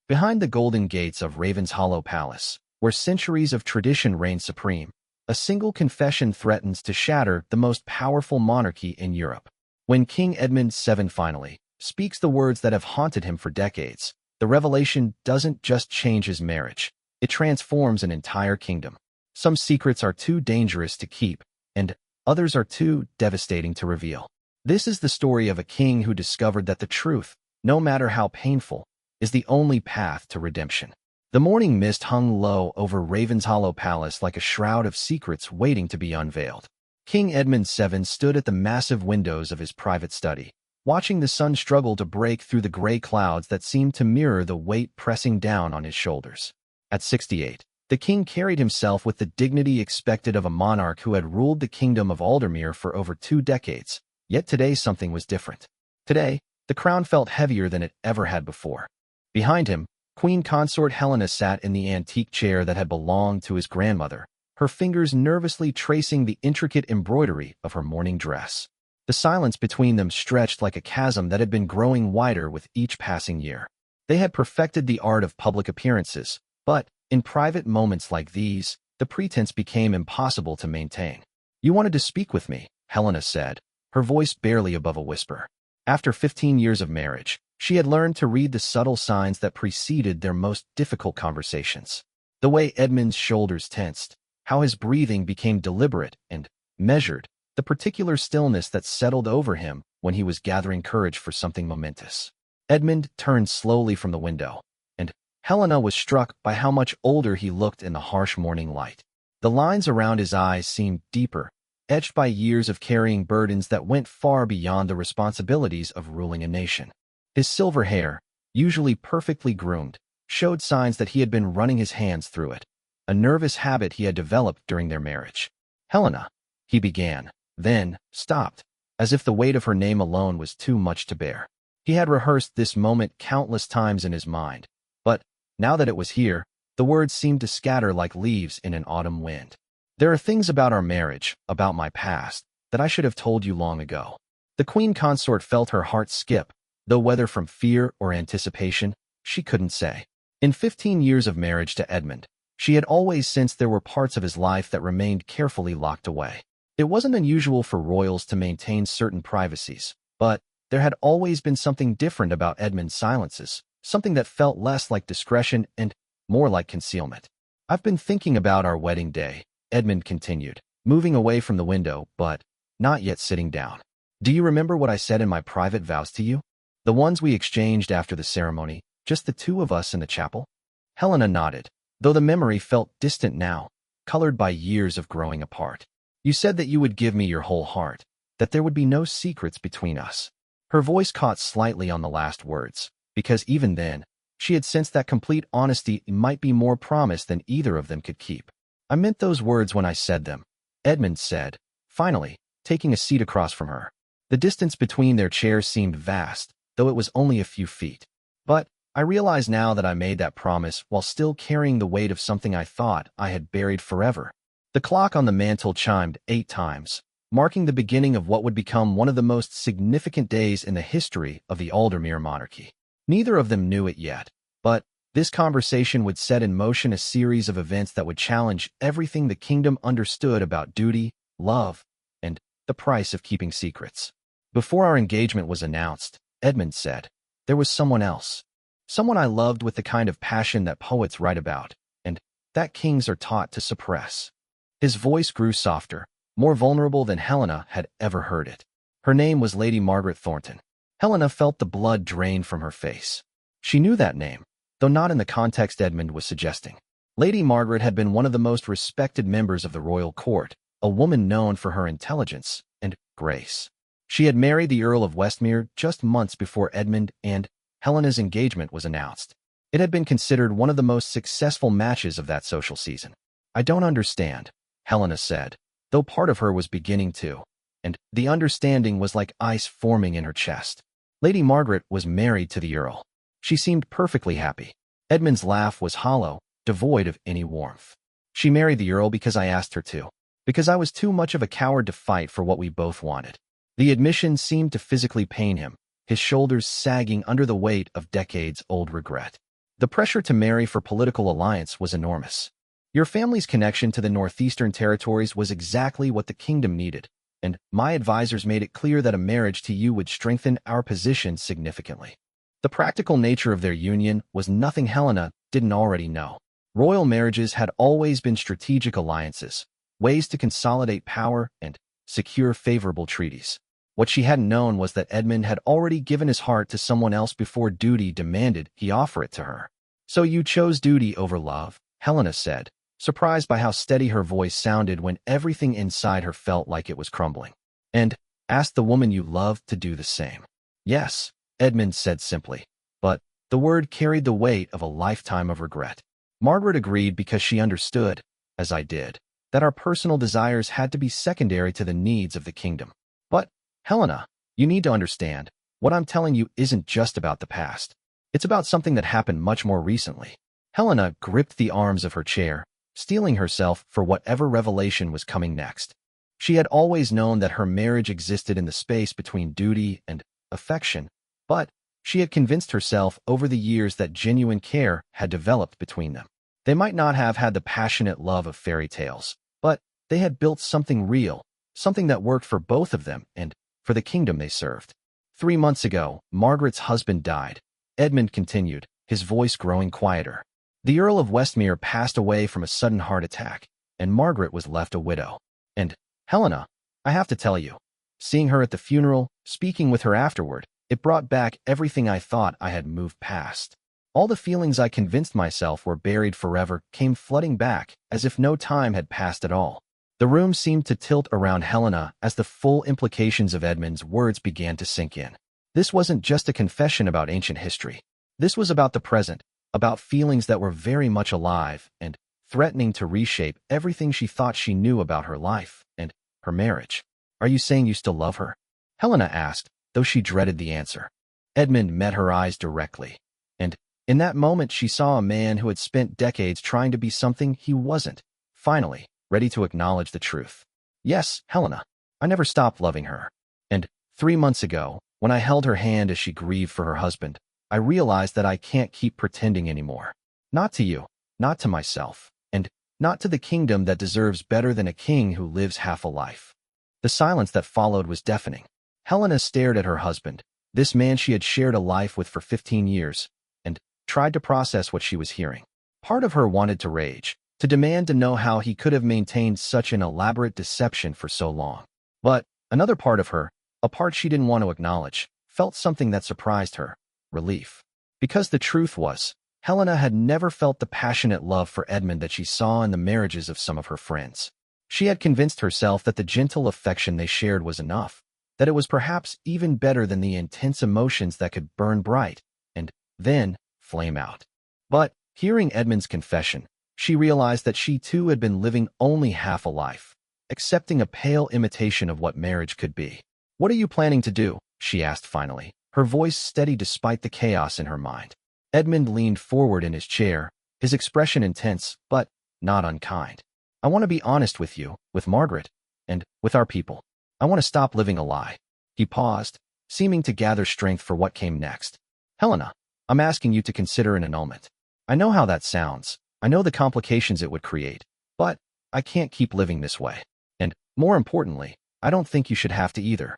Behind the golden gates of Ravenshollow Palace, where centuries of tradition reign supreme, a single confession threatens to shatter the most powerful monarchy in Europe. When King Edmund VII finally speaks the words that have haunted him for decades, the revelation doesn't just change his marriage, it transforms an entire kingdom. Some secrets are too dangerous to keep, and others are too devastating to reveal. This is the story of a king who discovered that the truth, no matter how painful, is the only path to redemption. The morning mist hung low over Ravenshollow Palace like a shroud of secrets waiting to be unveiled. King Edmund VII stood at the massive windows of his private study, watching the sun struggle to break through the gray clouds that seemed to mirror the weight pressing down on his shoulders. At 68, the king carried himself with the dignity expected of a monarch who had ruled the kingdom of Aldermere for over 2 decades. Yet today something was different. Today, the crown felt heavier than it ever had before. Behind him, Queen Consort Helena sat in the antique chair that had belonged to his grandmother, her fingers nervously tracing the intricate embroidery of her mourning dress. The silence between them stretched like a chasm that had been growing wider with each passing year. They had perfected the art of public appearances, but in private moments like these, the pretense became impossible to maintain. "You wanted to speak with me," Helena said, her voice barely above a whisper. After 15 years of marriage, she had learned to read the subtle signs that preceded their most difficult conversations. The way Edmund's shoulders tensed, how his breathing became deliberate and measured, the particular stillness that settled over him when he was gathering courage for something momentous. Edmund turned slowly from the window, and Helena was struck by how much older he looked in the harsh morning light. The lines around his eyes seemed deeper, etched by years of carrying burdens that went far beyond the responsibilities of ruling a nation. His silver hair, usually perfectly groomed, showed signs that he had been running his hands through it, a nervous habit he had developed during their marriage. "Helena," he began, then stopped, as if the weight of her name alone was too much to bear. He had rehearsed this moment countless times in his mind, but now that it was here, the words seemed to scatter like leaves in an autumn wind. "There are things about our marriage, about my past, that I should have told you long ago." The queen consort felt her heart skip, though whether from fear or anticipation, she couldn't say. In 15 years of marriage to Edmund, she had always sensed there were parts of his life that remained carefully locked away. It wasn't unusual for royals to maintain certain privacies, but there had always been something different about Edmund's silences, something that felt less like discretion and more like concealment. "I've been thinking about our wedding day," Edmund continued, moving away from the window, but not yet sitting down. "Do you remember what I said in my private vows to you? The ones we exchanged after the ceremony, just the 2 of us in the chapel?" Helena nodded, though the memory felt distant now, colored by years of growing apart. "You said that you would give me your whole heart, that there would be no secrets between us." Her voice caught slightly on the last words, because even then, she had sensed that complete honesty might be more promise than either of them could keep. "I meant those words when I said them," Edmund said, finally, taking a seat across from her. The distance between their chairs seemed vast, though it was only a few feet. "But I realize now that I made that promise while still carrying the weight of something I thought I had buried forever." The clock on the mantel chimed 8 times, marking the beginning of what would become one of the most significant days in the history of the Aldermere monarchy. Neither of them knew it yet, but this conversation would set in motion a series of events that would challenge everything the kingdom understood about duty, love, and the price of keeping secrets. "Before our engagement was announced," Edmund said, "there was someone else. Someone I loved with the kind of passion that poets write about, and that kings are taught to suppress." His voice grew softer, more vulnerable than Helena had ever heard it. Her name was Lady Margaret Thornton. Helena felt the blood drain from her face. She knew that name, though not in the context Edmund was suggesting. Lady Margaret had been one of the most respected members of the royal court, a woman known for her intelligence and grace. She had married the Earl of Westmere just months before Edmund and Helena's engagement was announced. It had been considered one of the most successful matches of that social season. "I don't understand," Helena said, though part of her was beginning to, and the understanding was like ice forming in her chest. Lady Margaret was married to the Earl. She seemed perfectly happy. Edmund's laugh was hollow, devoid of any warmth. "She married the Earl because I asked her to. Because I was too much of a coward to fight for what we both wanted." The admission seemed to physically pain him, his shoulders sagging under the weight of decades-old regret. The pressure to marry for political alliance was enormous. Your family's connection to the northeastern territories was exactly what the kingdom needed, and my advisors made it clear that a marriage to you would strengthen our position significantly. The practical nature of their union was nothing Helena didn't already know. Royal marriages had always been strategic alliances, ways to consolidate power and secure favorable treaties. What she hadn't known was that Edmund had already given his heart to someone else before duty demanded he offer it to her. So you chose duty over love, Helena said, surprised by how steady her voice sounded when everything inside her felt like it was crumbling. And asked the woman you loved to do the same. Yes, Edmund said simply, but the word carried the weight of a lifetime of regret. Margaret agreed because she understood, as I did, that our personal desires had to be secondary to the needs of the kingdom. But, Helena, you need to understand, what I'm telling you isn't just about the past. It's about something that happened much more recently. Helena gripped the arms of her chair, steeling herself for whatever revelation was coming next. She had always known that her marriage existed in the space between duty and affection, but she had convinced herself over the years that genuine care had developed between them. They might not have had the passionate love of fairy tales, but they had built something real, something that worked for both of them and for the kingdom they served. 3 months ago, Margaret's husband died. Edmund continued, his voice growing quieter. The Earl of Westmere passed away from a sudden heart attack, and Margaret was left a widow. And, Helena, I have to tell you, seeing her at the funeral, speaking with her afterward, it brought back everything I thought I had moved past. All the feelings I convinced myself were buried forever came flooding back, as if no time had passed at all. The room seemed to tilt around Helena as the full implications of Edmund's words began to sink in. This wasn't just a confession about ancient history. This was about the present, about feelings that were very much alive and threatening to reshape everything she thought she knew about her life and her marriage. Are you saying you still love her? Helena asked, though she dreaded the answer. Edmund met her eyes directly, and in that moment she saw a man who had spent decades trying to be something he wasn't, finally, ready to acknowledge the truth. Yes, Helena, I never stopped loving her. And 3 months ago, when I held her hand as she grieved for her husband, I realized that I can't keep pretending anymore. Not to you, not to myself, and not to the kingdom that deserves better than a king who lives half a life. The silence that followed was deafening. Helena stared at her husband, this man she had shared a life with for 15 years, and tried to process what she was hearing. Part of her wanted to rage, to demand to know how he could have maintained such an elaborate deception for so long. But another part of her, a part she didn't want to acknowledge, felt something that surprised her, relief. Because the truth was, Helena had never felt the passionate love for Edmund that she saw in the marriages of some of her friends. She had convinced herself that the gentle affection they shared was enough, that it was perhaps even better than the intense emotions that could burn bright and then flame out. But, hearing Edmund's confession, she realized that she too had been living only half a life, accepting a pale imitation of what marriage could be. What are you planning to do? She asked finally, her voice steady despite the chaos in her mind. Edmund leaned forward in his chair, his expression intense, but not unkind. I want to be honest with you, with Margaret, and with our people. I want to stop living a lie. He paused, seeming to gather strength for what came next. Helena, I'm asking you to consider an annulment. I know how that sounds. I know the complications it would create, but I can't keep living this way. And, more importantly, I don't think you should have to either.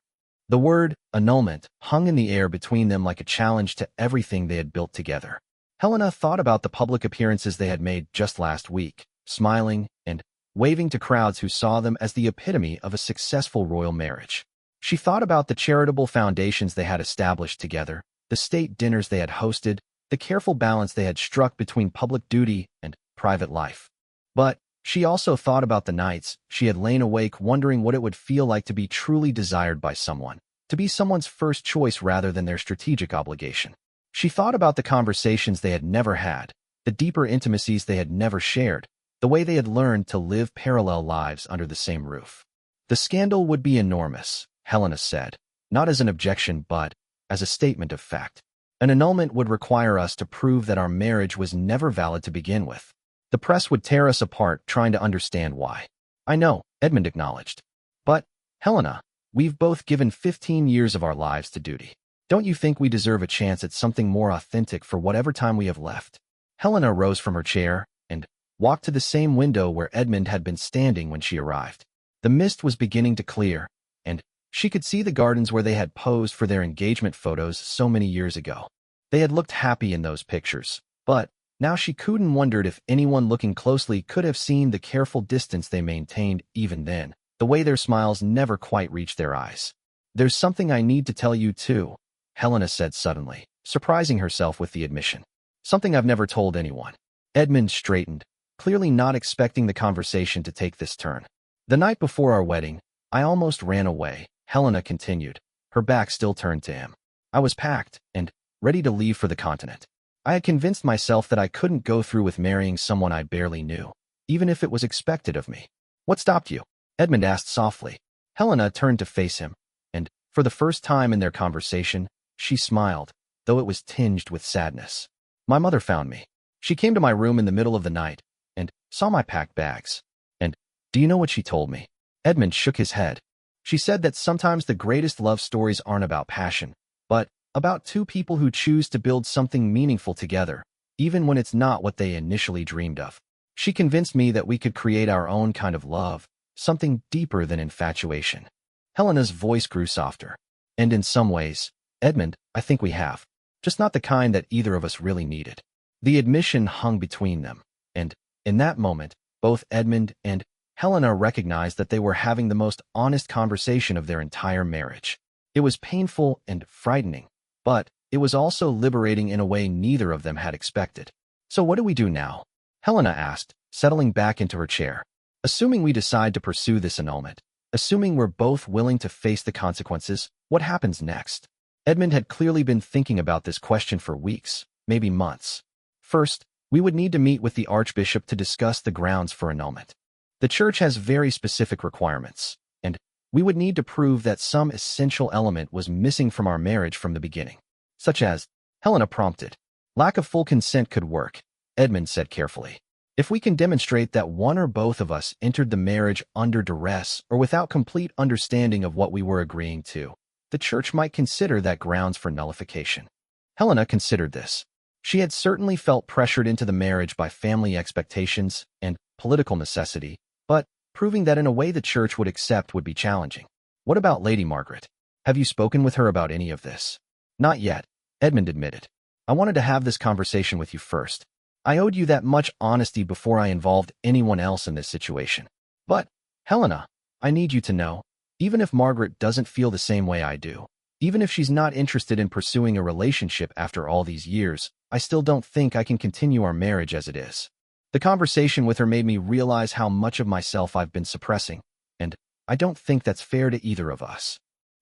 The word, annulment, hung in the air between them like a challenge to everything they had built together. Helena thought about the public appearances they had made just last week, smiling and waving to crowds who saw them as the epitome of a successful royal marriage. She thought about the charitable foundations they had established together, the state dinners they had hosted, the careful balance they had struck between public duty and private life. But she also thought about the nights she had lain awake wondering what it would feel like to be truly desired by someone, to be someone's first choice rather than their strategic obligation. She thought about the conversations they had never had, the deeper intimacies they had never shared, the way they had learned to live parallel lives under the same roof. The scandal would be enormous, Helena said, not as an objection but as a statement of fact. An annulment would require us to prove that our marriage was never valid to begin with. The press would tear us apart trying to understand why. I know, Edmund acknowledged. But, Helena, we've both given 15 years of our lives to duty. Don't you think we deserve a chance at something more authentic for whatever time we have left? Helena rose from her chair and walked to the same window where Edmund had been standing when she arrived. The mist was beginning to clear, and she could see the gardens where they had posed for their engagement photos so many years ago. They had looked happy in those pictures, but now she couldn't wondered if anyone looking closely could have seen the careful distance they maintained even then, the way their smiles never quite reached their eyes. "There's something I need to tell you too," Helena said suddenly, surprising herself with the admission. "Something I've never told anyone." Edmund straightened, clearly not expecting the conversation to take this turn. "The night before our wedding, I almost ran away," Helena continued, her back still turned to him. "I was packed and ready to leave for the continent. I had convinced myself that I couldn't go through with marrying someone I barely knew, even if it was expected of me." "What stopped you?" Edmund asked softly. Helena turned to face him, and for the first time in their conversation, she smiled, though it was tinged with sadness. "My mother found me. She came to my room in the middle of the night and saw my packed bags. And do you know what she told me?" Edmund shook his head. "She said that sometimes the greatest love stories aren't about passion, but about two people who choose to build something meaningful together, even when it's not what they initially dreamed of. She convinced me that we could create our own kind of love, something deeper than infatuation." Helena's voice grew softer. "And in some ways, Edmund, I think we have. Just not the kind that either of us really needed." The admission hung between them, and in that moment, both Edmund and Helena recognized that they were having the most honest conversation of their entire marriage. It was painful and frightening, but it was also liberating in a way neither of them had expected. "So what do we do now?" Helena asked, settling back into her chair. "Assuming we decide to pursue this annulment, assuming we're both willing to face the consequences, what happens next?" Edmund had clearly been thinking about this question for weeks, maybe months. "First, we would need to meet with the Archbishop to discuss the grounds for annulment. The Church has very specific requirements, and we would need to prove that some essential element was missing from our marriage from the beginning." "Such as?" Helena prompted. "Lack of full consent could work," Edmund said carefully. "If we can demonstrate that one or both of us entered the marriage under duress or without complete understanding of what we were agreeing to, the Church might consider that grounds for nullification." Helena considered this. She had certainly felt pressured into the marriage by family expectations and political necessity, but proving that in a way the Church would accept would be challenging. "What about Lady Margaret? Have you spoken with her about any of this?" "Not yet," Edmund admitted. "I wanted to have this conversation with you first. I owed you that much honesty before I involved anyone else in this situation. But, Helena, I need you to know, even if Margaret doesn't feel the same way I do, even if she's not interested in pursuing a relationship after all these years, I still don't think I can continue our marriage as it is. The conversation with her made me realize how much of myself I've been suppressing, and I don't think that's fair to either of us."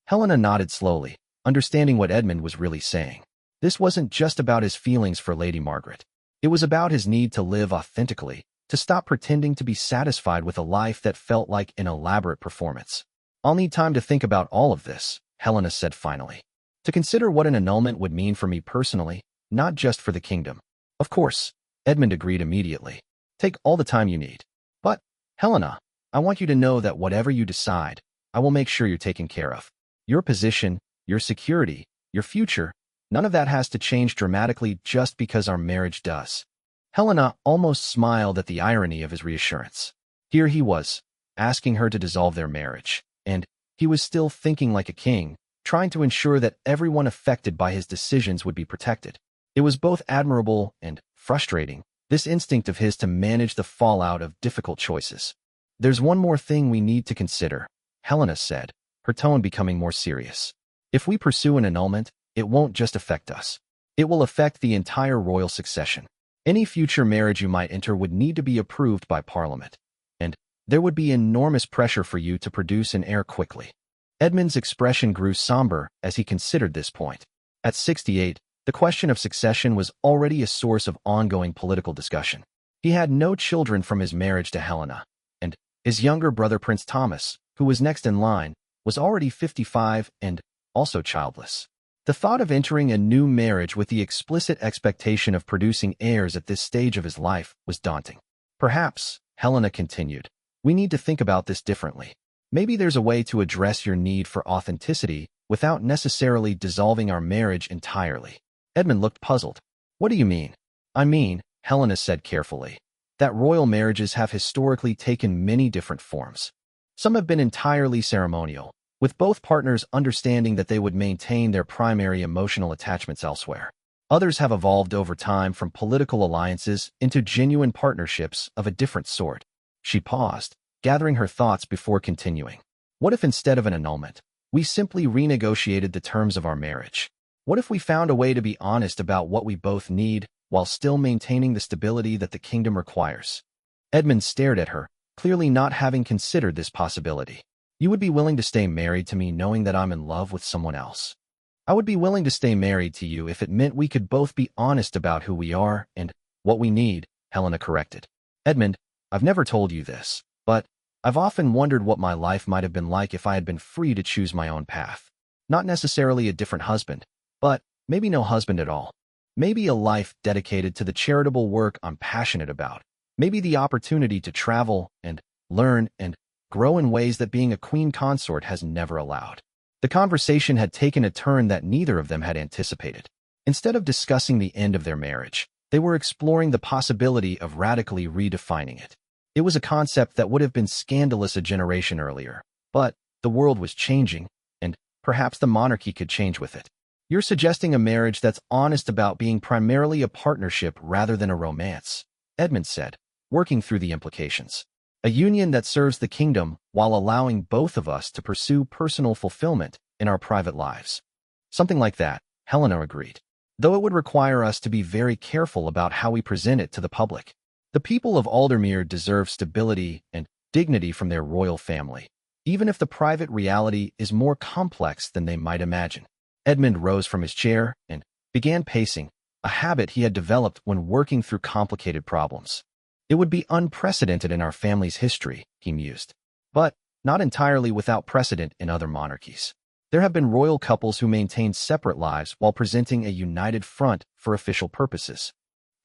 Helena nodded slowly, understanding what Edmund was really saying. This wasn't just about his feelings for Lady Margaret. It was about his need to live authentically, to stop pretending to be satisfied with a life that felt like an elaborate performance. "I'll need time to think about all of this," Helena said finally. "To consider what an annulment would mean for me personally, not just for the kingdom." "Of course," Edmund agreed immediately. "Take all the time you need. But, Helena, I want you to know that whatever you decide, I will make sure you're taken care of. Your position, your security, your future, none of that has to change dramatically just because our marriage does." Helena almost smiled at the irony of his reassurance. Here he was, asking her to dissolve their marriage, and he was still thinking like a king, trying to ensure that everyone affected by his decisions would be protected. It was both admirable and frustrating, this instinct of his to manage the fallout of difficult choices. "There's one more thing we need to consider," Helena said, her tone becoming more serious. "If we pursue an annulment, it won't just affect us. It will affect the entire royal succession. Any future marriage you might enter would need to be approved by Parliament, and there would be enormous pressure for you to produce an heir quickly." Edmund's expression grew somber as he considered this point. At 68, the question of succession was already a source of ongoing political discussion. He had no children from his marriage to Helena, and his younger brother Prince Thomas, who was next in line, was already 55 and also childless. The thought of entering a new marriage with the explicit expectation of producing heirs at this stage of his life was daunting. "Perhaps," Helena continued, "we need to think about this differently. Maybe there's a way to address your need for authenticity without necessarily dissolving our marriage entirely." Edmund looked puzzled. "What do you mean?" "I mean," Helena said carefully, that royal marriages have historically taken many different forms. Some have been entirely ceremonial, with both partners understanding that they would maintain their primary emotional attachments elsewhere. Others have evolved over time from political alliances into genuine partnerships of a different sort. She paused, gathering her thoughts before continuing. What if instead of an annulment, we simply renegotiated the terms of our marriage? What if we found a way to be honest about what we both need while still maintaining the stability that the kingdom requires? Edmund stared at her, clearly not having considered this possibility. You would be willing to stay married to me knowing that I'm in love with someone else? I would be willing to stay married to you if it meant we could both be honest about who we are and what we need, Helena corrected. Edmund, I've never told you this, but I've often wondered what my life might have been like if I had been free to choose my own path. Not necessarily a different husband, but maybe no husband at all. Maybe a life dedicated to the charitable work I'm passionate about. Maybe the opportunity to travel and learn and grow in ways that being a queen consort has never allowed. The conversation had taken a turn that neither of them had anticipated. Instead of discussing the end of their marriage, they were exploring the possibility of radically redefining it. It was a concept that would have been scandalous a generation earlier, but the world was changing, and perhaps the monarchy could change with it. You're suggesting a marriage that's honest about being primarily a partnership rather than a romance, Edmund said, working through the implications. A union that serves the kingdom while allowing both of us to pursue personal fulfillment in our private lives. Something like that, Helena agreed, though it would require us to be very careful about how we present it to the public. The people of Aldermere deserve stability and dignity from their royal family, even if the private reality is more complex than they might imagine. Edmund rose from his chair and began pacing, a habit he had developed when working through complicated problems. It would be unprecedented in our family's history, he mused, but not entirely without precedent in other monarchies. There have been royal couples who maintained separate lives while presenting a united front for official purposes.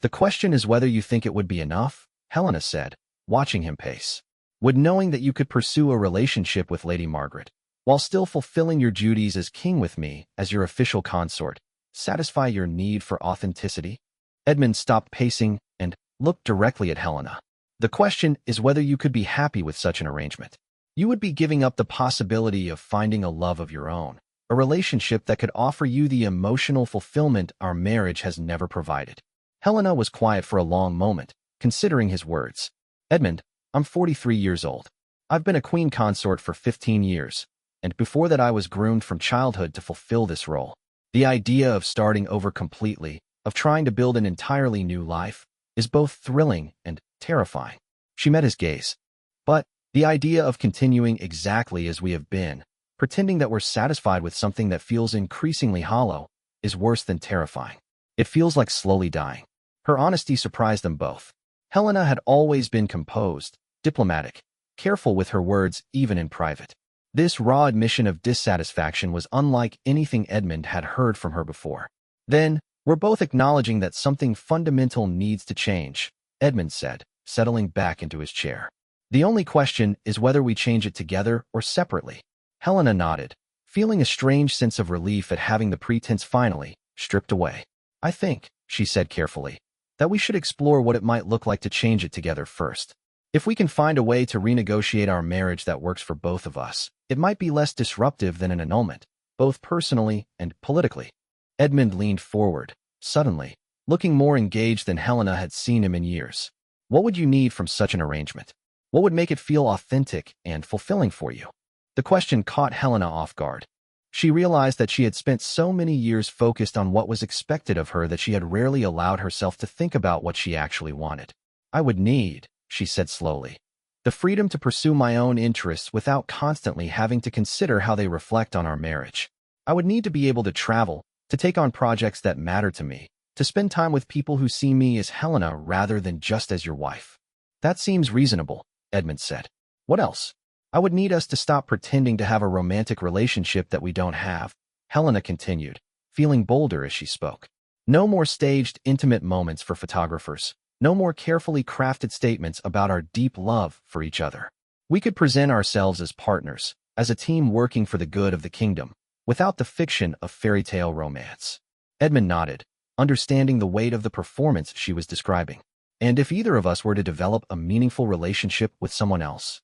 The question is whether you think it would be enough, Helena said, watching him pace. Would knowing that you could pursue a relationship with Lady Margaret, while still fulfilling your duties as king with me as your official consort, satisfy your need for authenticity? Edmund stopped pacing and looked directly at Helena. The question is whether you could be happy with such an arrangement. You would be giving up the possibility of finding a love of your own, a relationship that could offer you the emotional fulfillment our marriage has never provided. Helena was quiet for a long moment, considering his words. Edmund, I'm 43 years old. I've been a queen consort for 15 years, and before that I was groomed from childhood to fulfill this role. The idea of starting over completely, of trying to build an entirely new life, is both thrilling and terrifying. She met his gaze. But the idea of continuing exactly as we have been, pretending that we're satisfied with something that feels increasingly hollow, is worse than terrifying. It feels like slowly dying. Her honesty surprised them both. Helena had always been composed, diplomatic, careful with her words even in private. This raw admission of dissatisfaction was unlike anything Edmund had heard from her before. Then, we're both acknowledging that something fundamental needs to change, Edmund said, settling back into his chair. The only question is whether we change it together or separately. Helena nodded, feeling a strange sense of relief at having the pretense finally stripped away. I think, she said carefully, that we should explore what it might look like to change it together first. If we can find a way to renegotiate our marriage that works for both of us, it might be less disruptive than an annulment, both personally and politically. Edmund leaned forward, suddenly, looking more engaged than Helena had seen him in years. What would you need from such an arrangement? What would make it feel authentic and fulfilling for you? The question caught Helena off guard. She realized that she had spent so many years focused on what was expected of her that she had rarely allowed herself to think about what she actually wanted. I would need, she said slowly, the freedom to pursue my own interests without constantly having to consider how they reflect on our marriage. I would need to be able to travel, to take on projects that matter to me, to spend time with people who see me as Helena rather than just as your wife. That seems reasonable, Edmund said. What else? I would need us to stop pretending to have a romantic relationship that we don't have, Helena continued, feeling bolder as she spoke. No more staged, intimate moments for photographers. No more carefully crafted statements about our deep love for each other. We could present ourselves as partners, as a team working for the good of the kingdom, without the fiction of fairy tale romance. Edmund nodded, understanding the weight of the performance she was describing. And if either of us were to develop a meaningful relationship with someone else,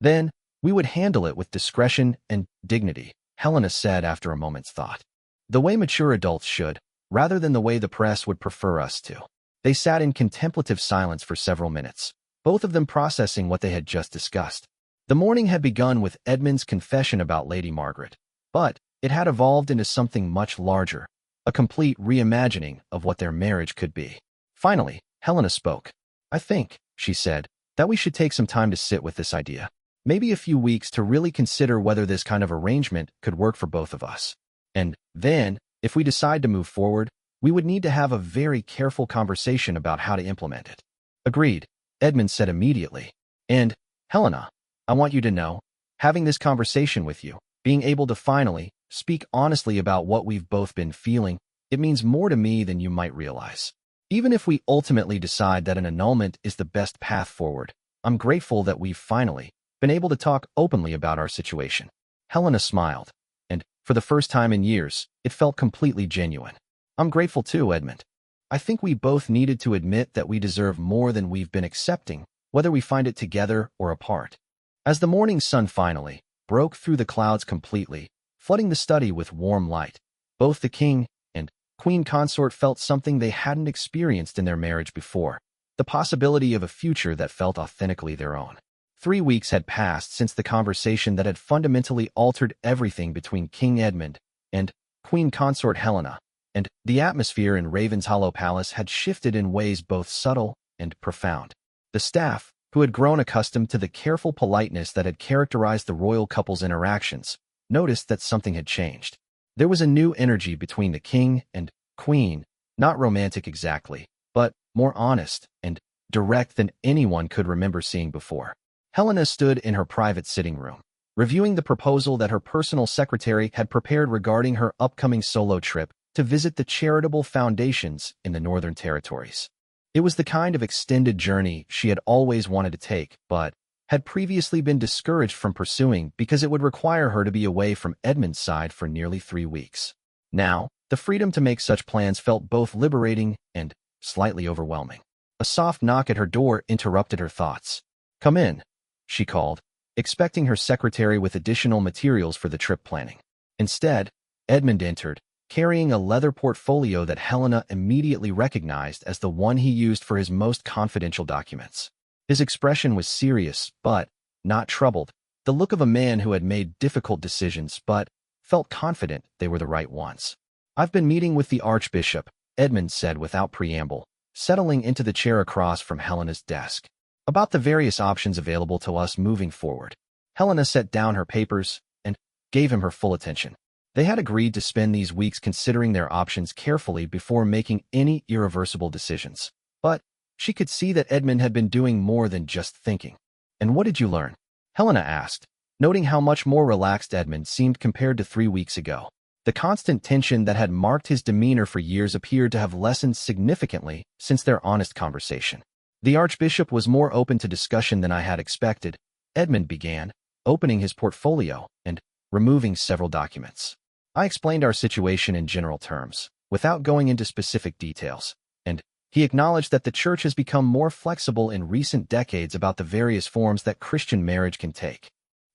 then we would handle it with discretion and dignity, Helena said after a moment's thought. The way mature adults should, rather than the way the press would prefer us to. They sat in contemplative silence for several minutes, both of them processing what they had just discussed. The morning had begun with Edmund's confession about Lady Margaret, but it had evolved into something much larger, a complete reimagining of what their marriage could be. Finally, Helena spoke. I think, she said, that we should take some time to sit with this idea. Maybe a few weeks to really consider whether this kind of arrangement could work for both of us. And then, if we decide to move forward, we would need to have a very careful conversation about how to implement it. Agreed, Edmund said immediately. And, Helena, I want you to know, having this conversation with you, being able to finally speak honestly about what we've both been feeling, it means more to me than you might realize. Even if we ultimately decide that an annulment is the best path forward, I'm grateful that we've finally been able to talk openly about our situation. Helena smiled, and, for the first time in years, it felt completely genuine. I'm grateful too, Edmund. I think we both needed to admit that we deserve more than we've been accepting, whether we find it together or apart. As the morning sun finally broke through the clouds completely, flooding the study with warm light, both the king and queen consort felt something they hadn't experienced in their marriage before, the possibility of a future that felt authentically their own. 3 weeks had passed since the conversation that had fundamentally altered everything between King Edmund and Queen Consort Helena, and the atmosphere in Ravenshollow Palace had shifted in ways both subtle and profound. The staff, who had grown accustomed to the careful politeness that had characterized the royal couple's interactions, noticed that something had changed. There was a new energy between the king and queen, not romantic exactly, but more honest and direct than anyone could remember seeing before. Helena stood in her private sitting room, reviewing the proposal that her personal secretary had prepared regarding her upcoming solo trip to visit the charitable foundations in the Northern Territories. It was the kind of extended journey she had always wanted to take, but had previously been discouraged from pursuing because it would require her to be away from Edmund's side for nearly 3 weeks. Now, the freedom to make such plans felt both liberating and slightly overwhelming. A soft knock at her door interrupted her thoughts. "Come in," she called, expecting her secretary with additional materials for the trip planning. Instead, Edmund entered, carrying a leather portfolio that Helena immediately recognized as the one he used for his most confidential documents. His expression was serious, but not troubled, the look of a man who had made difficult decisions but felt confident they were the right ones. "I've been meeting with the Archbishop," Edmund said without preamble, settling into the chair across from Helena's desk, "about the various options available to us moving forward." Helena set down her papers and gave him her full attention. They had agreed to spend these weeks considering their options carefully before making any irreversible decisions. But she could see that Edmund had been doing more than just thinking. "And what did you learn?" Helena asked, noting how much more relaxed Edmund seemed compared to 3 weeks ago. The constant tension that had marked his demeanor for years appeared to have lessened significantly since their honest conversation. "The Archbishop was more open to discussion than I had expected," Edmund began, opening his portfolio and removing several documents. "I explained our situation in general terms, without going into specific details, and he acknowledged that the Church has become more flexible in recent decades about the various forms that Christian marriage can take."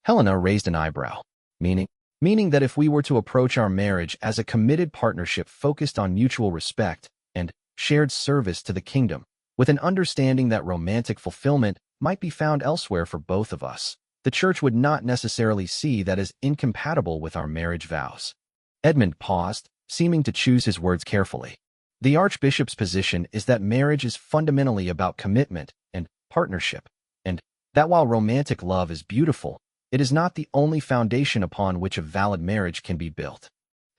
Helena raised an eyebrow. Meaning that if we were to approach our marriage as a committed partnership focused on mutual respect and shared service to the kingdom, with an understanding that romantic fulfillment might be found elsewhere for both of us, the Church would not necessarily see that as incompatible with our marriage vows. Edmund paused, seeming to choose his words carefully. "The Archbishop's position is that marriage is fundamentally about commitment and partnership, and that while romantic love is beautiful, it is not the only foundation upon which a valid marriage can be built."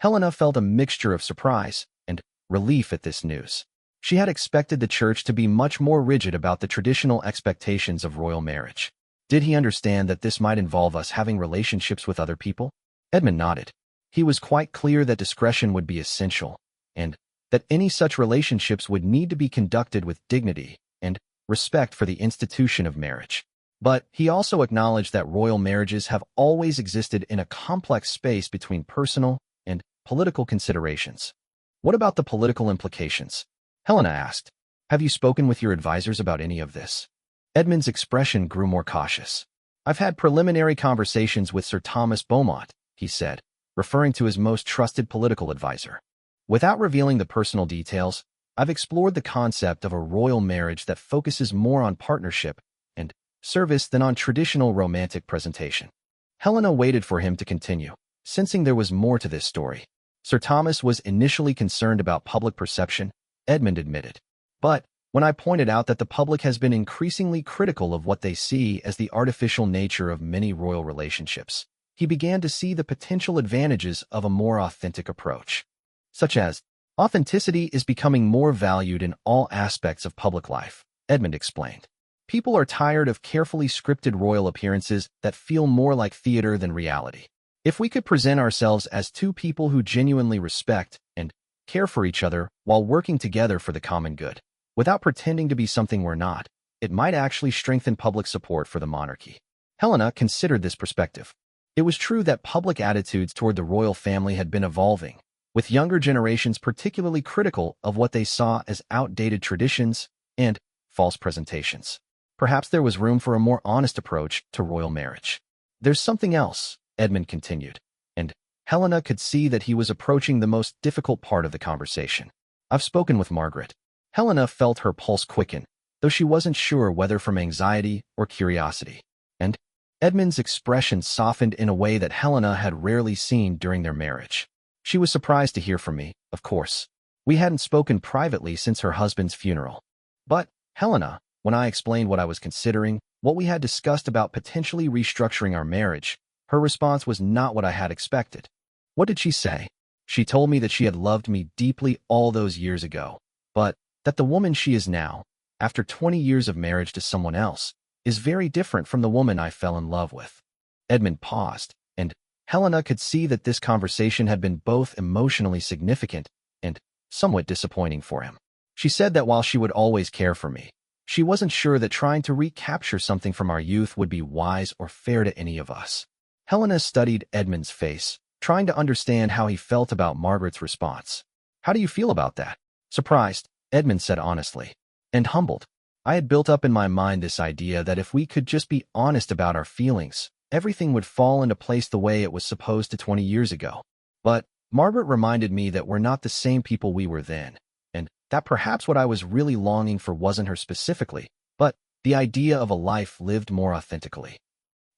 Helena felt a mixture of surprise and relief at this news. She had expected the Church to be much more rigid about the traditional expectations of royal marriage. Did he understand that this might involve us having relationships with other people? Edmund nodded. He was quite clear that discretion would be essential, and that any such relationships would need to be conducted with dignity and respect for the institution of marriage. But he also acknowledged that royal marriages have always existed in a complex space between personal and political considerations. "What about the political implications?" Helena asked. Have you spoken with your advisors about any of this? Edmund's expression grew more cautious. I've had preliminary conversations with Sir Thomas Beaumont, he said, referring to his most trusted political advisor. Without revealing the personal details, I've explored the concept of a royal marriage that focuses more on partnership and service than on traditional romantic presentation. Helena waited for him to continue, sensing there was more to this story. Sir Thomas was initially concerned about public perception, Edmund admitted. But when I pointed out that the public has been increasingly critical of what they see as the artificial nature of many royal relationships, he began to see the potential advantages of a more authentic approach. Such as, authenticity is becoming more valued in all aspects of public life, Edmund explained. People are tired of carefully scripted royal appearances that feel more like theater than reality. If we could present ourselves as two people who genuinely respect and care for each other while working together for the common good, without pretending to be something we're not, it might actually strengthen public support for the monarchy. Helena considered this perspective. It was true that public attitudes toward the royal family had been evolving, with younger generations particularly critical of what they saw as outdated traditions and false presentations. Perhaps there was room for a more honest approach to royal marriage. There's something else, Edmund continued, and Helena could see that he was approaching the most difficult part of the conversation. I've spoken with Margaret. Helena felt her pulse quicken, though she wasn't sure whether from anxiety or curiosity. And Edmund's expression softened in a way that Helena had rarely seen during their marriage. She was surprised to hear from me, of course. We hadn't spoken privately since her husband's funeral. But, Helena, when I explained what I was considering, what we had discussed about potentially restructuring our marriage, her response was not what I had expected. What did she say? She told me that she had loved me deeply all those years ago, but that the woman she is now, after 20 years of marriage to someone else, is very different from the woman I fell in love with. Edmund paused, and Helena could see that this conversation had been both emotionally significant and somewhat disappointing for him. She said that while she would always care for me, she wasn't sure that trying to recapture something from our youth would be wise or fair to any of us. Helena studied Edmund's face, trying to understand how he felt about Margaret's response. How do you feel about that? Surprised, Edmund said honestly. And humbled. I had built up in my mind this idea that if we could just be honest about our feelings, everything would fall into place the way it was supposed to 20 years ago. But Margaret reminded me that we're not the same people we were then, and that perhaps what I was really longing for wasn't her specifically, but the idea of a life lived more authentically.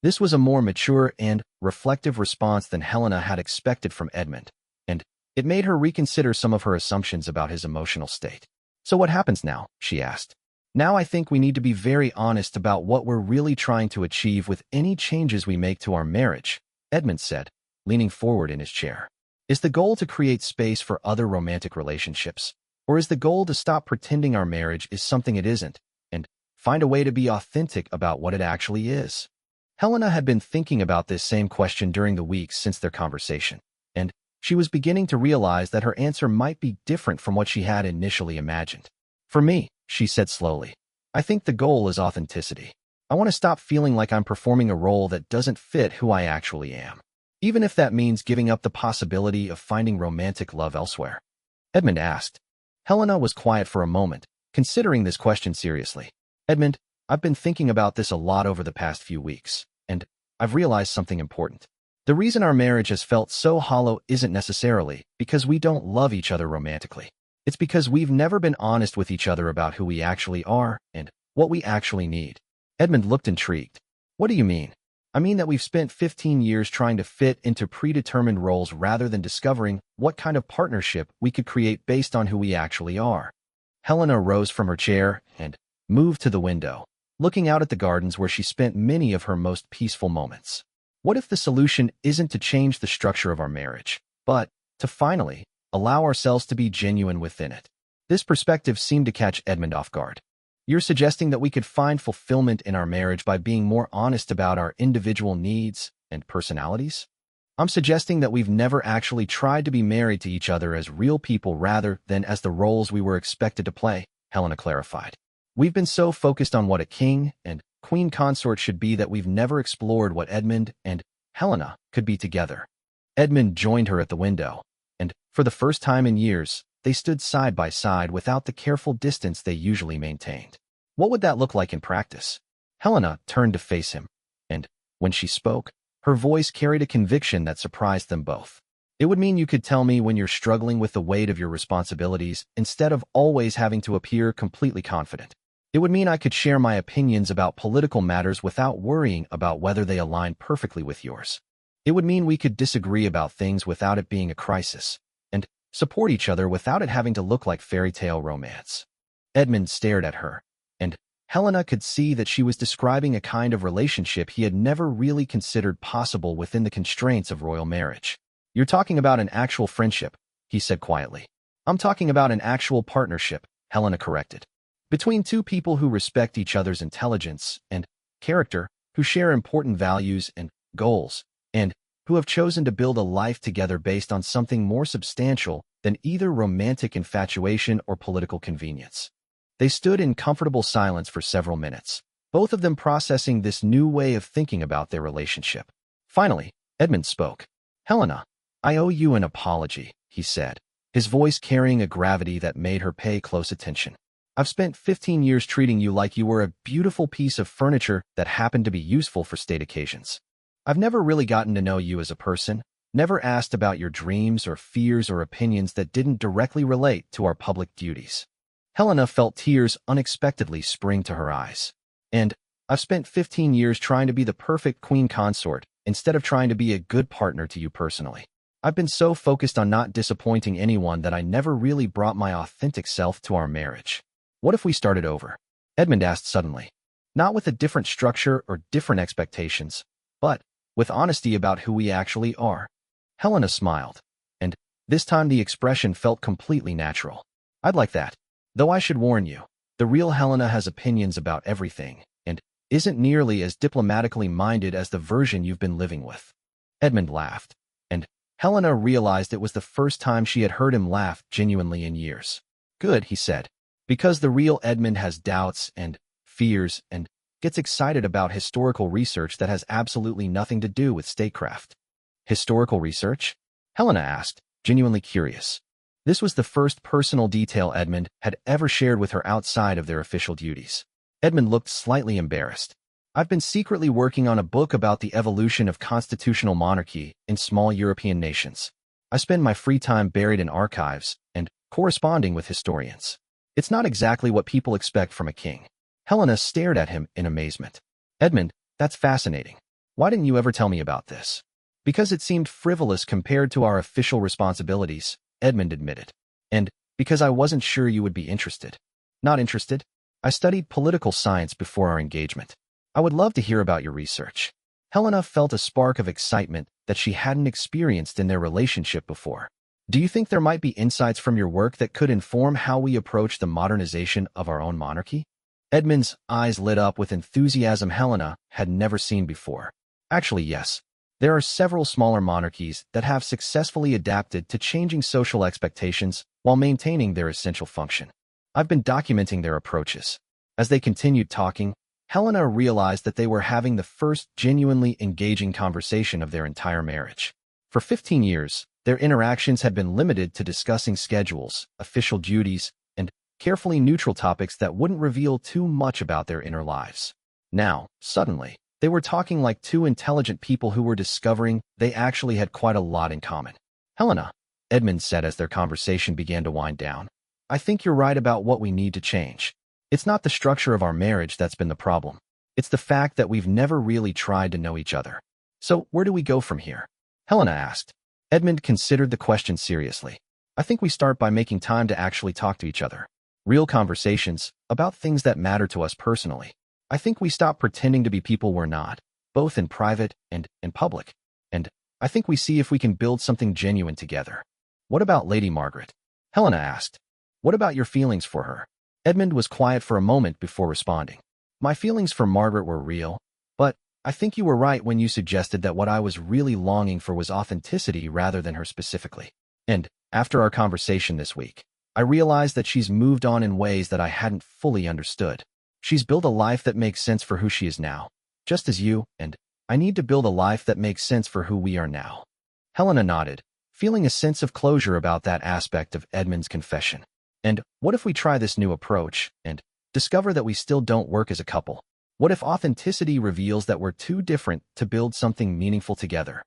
This was a more mature and reflective response than Helena had expected from Edmund, and it made her reconsider some of her assumptions about his emotional state. So what happens now? She asked. Now I think we need to be very honest about what we're really trying to achieve with any changes we make to our marriage, Edmund said, leaning forward in his chair. Is the goal to create space for other romantic relationships? Or is the goal to stop pretending our marriage is something it isn't, and find a way to be authentic about what it actually is? Helena had been thinking about this same question during the weeks since their conversation, and she was beginning to realize that her answer might be different from what she had initially imagined. For me, she said slowly, I think the goal is authenticity. I want to stop feeling like I'm performing a role that doesn't fit who I actually am, even if that means giving up the possibility of finding romantic love elsewhere. Edmund asked. Helena was quiet for a moment, considering this question seriously. Edmund, I've been thinking about this a lot over the past few weeks, and I've realized something important. The reason our marriage has felt so hollow isn't necessarily because we don't love each other romantically. It's because we've never been honest with each other about who we actually are and what we actually need. Edmund looked intrigued. What do you mean? I mean that we've spent 15 years trying to fit into predetermined roles rather than discovering what kind of partnership we could create based on who we actually are. Helena rose from her chair and moved to the window, looking out at the gardens where she spent many of her most peaceful moments. What if the solution isn't to change the structure of our marriage, but to finally allow ourselves to be genuine within it? This perspective seemed to catch Edmund off guard. You're suggesting that we could find fulfillment in our marriage by being more honest about our individual needs and personalities? I'm suggesting that we've never actually tried to be married to each other as real people rather than as the roles we were expected to play, Helena clarified. We've been so focused on what a king and queen consort should be that we've never explored what Edmund and Helena could be together. Edmund joined her at the window, and for the first time in years, they stood side by side without the careful distance they usually maintained. What would that look like in practice? Helena turned to face him, and, when she spoke, her voice carried a conviction that surprised them both. It would mean you could tell me when you're struggling with the weight of your responsibilities instead of always having to appear completely confident. It would mean I could share my opinions about political matters without worrying about whether they align perfectly with yours. It would mean we could disagree about things without it being a crisis, and support each other without it having to look like fairy tale romance. Edmund stared at her, and Helena could see that she was describing a kind of relationship he had never really considered possible within the constraints of royal marriage. You're talking about an actual friendship, he said quietly. I'm talking about an actual partnership, Helena corrected. Between two people who respect each other's intelligence and character, who share important values and goals, and who have chosen to build a life together based on something more substantial than either romantic infatuation or political convenience. They stood in comfortable silence for several minutes, both of them processing this new way of thinking about their relationship. Finally, Edmund spoke. Helena, I owe you an apology, he said, his voice carrying a gravity that made her pay close attention. I've spent 15 years treating you like you were a beautiful piece of furniture that happened to be useful for state occasions. I've never really gotten to know you as a person, never asked about your dreams or fears or opinions that didn't directly relate to our public duties. Helena felt tears unexpectedly spring to her eyes. And I've spent 15 years trying to be the perfect queen consort instead of trying to be a good partner to you personally. I've been so focused on not disappointing anyone that I never really brought my authentic self to our marriage. What if we started over? Edmund asked suddenly. Not with a different structure or different expectations, but with honesty about who we actually are. Helena smiled, and this time the expression felt completely natural. I'd like that. Though I should warn you, the real Helena has opinions about everything, and isn't nearly as diplomatically minded as the version you've been living with. Edmund laughed, and Helena realized it was the first time she had heard him laugh genuinely in years. Good, he said, because the real Edmund has doubts and fears and gets excited about historical research that has absolutely nothing to do with statecraft. Historical research? Helena asked, genuinely curious. This was the first personal detail Edmund had ever shared with her outside of their official duties. Edmund looked slightly embarrassed. I've been secretly working on a book about the evolution of constitutional monarchy in small European nations. I spend my free time buried in archives and corresponding with historians. It's not exactly what people expect from a king. Helena stared at him in amazement. Edmund, that's fascinating. Why didn't you ever tell me about this? Because it seemed frivolous compared to our official responsibilities, Edmund admitted. And because I wasn't sure you would be interested. Not interested? I studied political science before our engagement. I would love to hear about your research. Helena felt a spark of excitement that she hadn't experienced in their relationship before. Do you think there might be insights from your work that could inform how we approach the modernization of our own monarchy? Edmund's eyes lit up with enthusiasm Helena had never seen before. Actually, yes. There are several smaller monarchies that have successfully adapted to changing social expectations while maintaining their essential function. I've been documenting their approaches. As they continued talking, Helena realized that they were having the first genuinely engaging conversation of their entire marriage. For 15 years, their interactions had been limited to discussing schedules, official duties, and carefully neutral topics that wouldn't reveal too much about their inner lives. Now, suddenly, they were talking like two intelligent people who were discovering they actually had quite a lot in common. Helena, Edmund said as their conversation began to wind down, I think you're right about what we need to change. It's not the structure of our marriage that's been the problem. It's the fact that we've never really tried to know each other. So where do we go from here? Helena asked. Edmund considered the question seriously. I think we start by making time to actually talk to each other. Real conversations about things that matter to us personally. I think we stop pretending to be people we're not, both in private and in public. And I think we see if we can build something genuine together. What about Lady Margaret? Helena asked. What about your feelings for her? Edmund was quiet for a moment before responding. My feelings for Margaret were real, but I think you were right when you suggested that what I was really longing for was authenticity rather than her specifically. And after our conversation this week, I realized that she's moved on in ways that I hadn't fully understood. She's built a life that makes sense for who she is now, just as you and I need to build a life that makes sense for who we are now. Helena nodded, feeling a sense of closure about that aspect of Edmund's confession. And what if we try this new approach and discover that we still don't work as a couple? What if authenticity reveals that we're too different to build something meaningful together?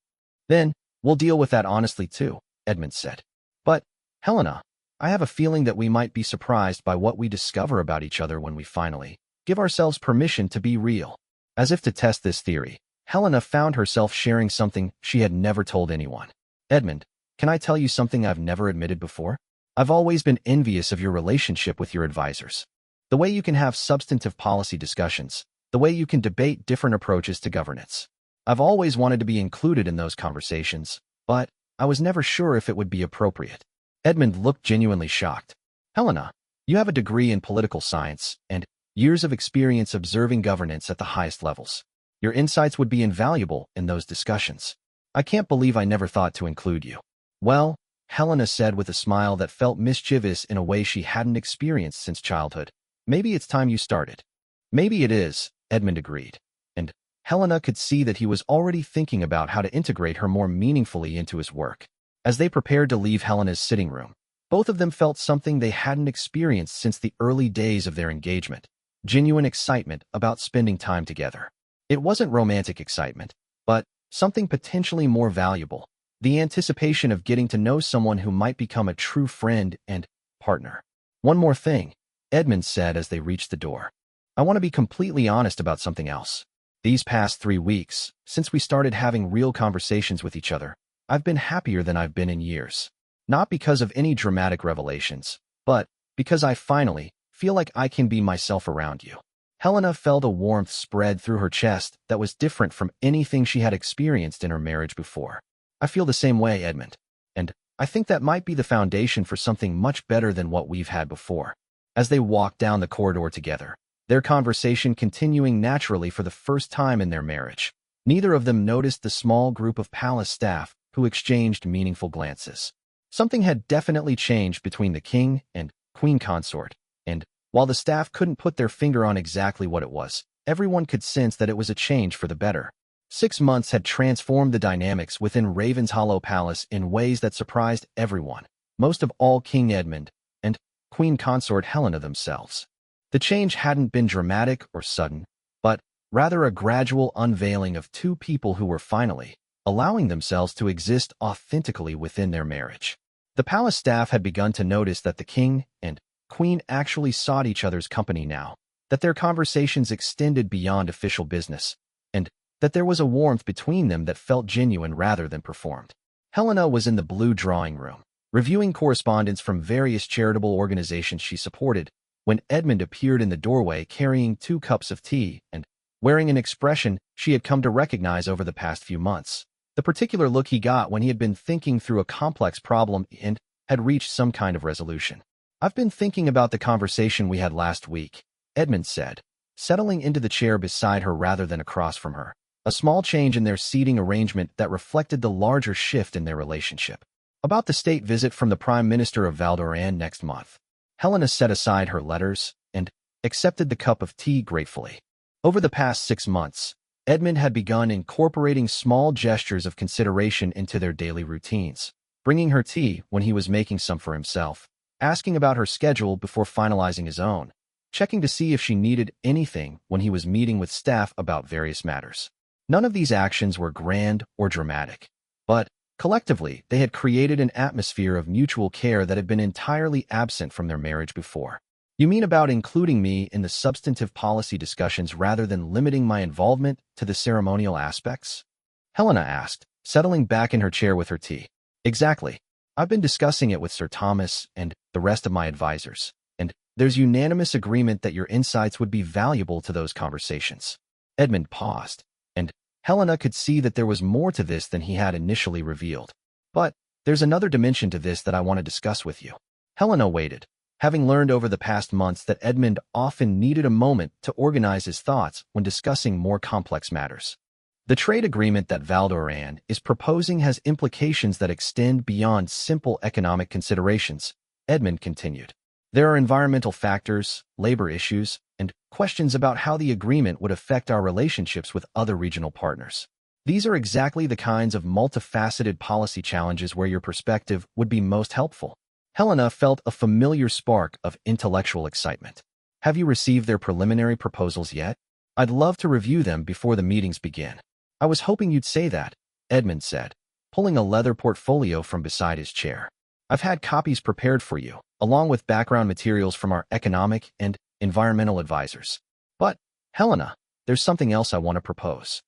Then, we'll deal with that honestly too, Edmund said. But, Helena, I have a feeling that we might be surprised by what we discover about each other when we finally give ourselves permission to be real. As if to test this theory, Helena found herself sharing something she had never told anyone. Edmund, can I tell you something I've never admitted before? I've always been envious of your relationship with your advisors. The way you can have substantive policy discussions, the way you can debate different approaches to governance. I've always wanted to be included in those conversations, but I was never sure if it would be appropriate. Edmund looked genuinely shocked. Helena, you have a degree in political science and years of experience observing governance at the highest levels. Your insights would be invaluable in those discussions. I can't believe I never thought to include you. Well, Helena said with a smile that felt mischievous in a way she hadn't experienced since childhood. Maybe it's time you started. Maybe it is, Edmund agreed. And Helena could see that he was already thinking about how to integrate her more meaningfully into his work. As they prepared to leave Helena's sitting room, both of them felt something they hadn't experienced since the early days of their engagement. Genuine excitement about spending time together. It wasn't romantic excitement, but something potentially more valuable. The anticipation of getting to know someone who might become a true friend and partner. One more thing, Edmund said as they reached the door. I want to be completely honest about something else. These past 3 weeks, since we started having real conversations with each other, I've been happier than I've been in years. Not because of any dramatic revelations, but because I finally feel like I can be myself around you. Helena felt a warmth spread through her chest that was different from anything she had experienced in her marriage before. I feel the same way, Edmund. And I think that might be the foundation for something much better than what we've had before. As they walked down the corridor together, their conversation continuing naturally for the first time in their marriage, neither of them noticed the small group of palace staff who exchanged meaningful glances. Something had definitely changed between the king and queen consort, and while the staff couldn't put their finger on exactly what it was, everyone could sense that it was a change for the better. 6 months had transformed the dynamics within Ravenshollow Palace in ways that surprised everyone, most of all King Edmund and Queen Consort Helena themselves. The change hadn't been dramatic or sudden, but rather a gradual unveiling of two people who were finally allowing themselves to exist authentically within their marriage. The palace staff had begun to notice that the king and queen actually sought each other's company now, that their conversations extended beyond official business, and that there was a warmth between them that felt genuine rather than performed. Helena was in the blue drawing room, reviewing correspondence from various charitable organizations she supported, when Edmund appeared in the doorway carrying 2 cups of tea and wearing an expression she had come to recognize over the past few months. The particular look he got when he had been thinking through a complex problem and had reached some kind of resolution. I've been thinking about the conversation we had last week, Edmund said, settling into the chair beside her rather than across from her, a small change in their seating arrangement that reflected the larger shift in their relationship. About the state visit from the Prime Minister of Valdoran next month. Helena set aside her letters and accepted the cup of tea gratefully. Over the past 6 months, Edmund had begun incorporating small gestures of consideration into their daily routines, bringing her tea when he was making some for himself, asking about her schedule before finalizing his own, checking to see if she needed anything when he was meeting with staff about various matters. None of these actions were grand or dramatic, but collectively they had created an atmosphere of mutual care that had been entirely absent from their marriage before. You mean about including me in the substantive policy discussions rather than limiting my involvement to the ceremonial aspects? Helena asked, settling back in her chair with her tea. Exactly. I've been discussing it with Sir Thomas and the rest of my advisors, and there's unanimous agreement that your insights would be valuable to those conversations. Edmund paused, and Helena could see that there was more to this than he had initially revealed. But there's another dimension to this that I want to discuss with you. Helena waited, having learned over the past months that Edmund often needed a moment to organize his thoughts when discussing more complex matters. The trade agreement that Valdoran is proposing has implications that extend beyond simple economic considerations, Edmund continued. There are environmental factors, labor issues, and questions about how the agreement would affect our relationships with other regional partners. These are exactly the kinds of multifaceted policy challenges where your perspective would be most helpful. Helena felt a familiar spark of intellectual excitement. Have you received their preliminary proposals yet? I'd love to review them before the meetings begin. I was hoping you'd say that, Edmund said, pulling a leather portfolio from beside his chair. I've had copies prepared for you, along with background materials from our economic and environmental advisors. But, Helena, there's something else I want to propose.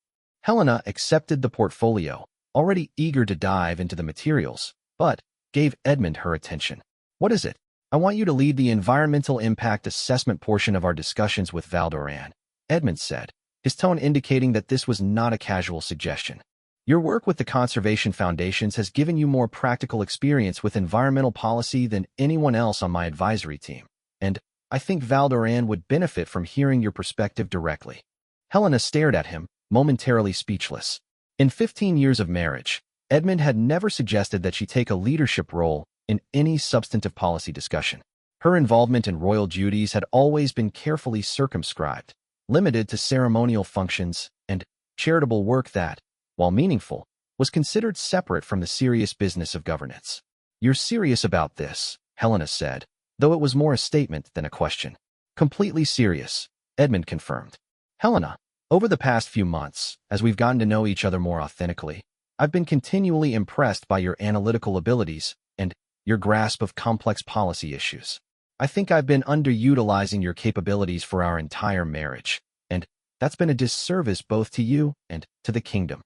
Helena accepted the portfolio, already eager to dive into the materials, but gave Edmund her attention. What is it? I want you to lead the environmental impact assessment portion of our discussions with Valdoran, Edmund said, his tone indicating that this was not a casual suggestion. Your work with the Conservation Foundations has given you more practical experience with environmental policy than anyone else on my advisory team, and I think Valdoran would benefit from hearing your perspective directly. Helena stared at him, momentarily speechless. In 15 years of marriage, Edmund had never suggested that she take a leadership role in any substantive policy discussion. Her involvement in royal duties had always been carefully circumscribed, limited to ceremonial functions and charitable work that, while meaningful, was considered separate from the serious business of governance. You're serious about this, Helena said, though it was more a statement than a question. Completely serious, Edmund confirmed. Helena, over the past few months, as we've gotten to know each other more authentically, I've been continually impressed by your analytical abilities and your grasp of complex policy issues. I think I've been underutilizing your capabilities for our entire marriage, and that's been a disservice both to you and to the kingdom.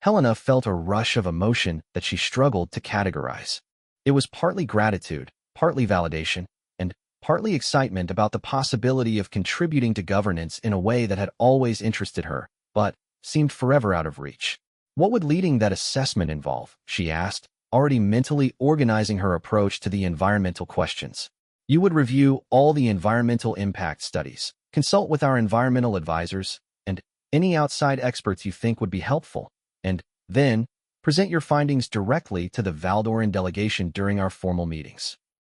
Helena felt a rush of emotion that she struggled to categorize. It was partly gratitude, partly validation, and partly excitement about the possibility of contributing to governance in a way that had always interested her, but seemed forever out of reach. What would leading that assessment involve? She asked, already mentally organizing her approach to the environmental questions. You would review all the environmental impact studies, consult with our environmental advisors, and any outside experts you think would be helpful, and then present your findings directly to the Valdoran delegation during our formal meetings.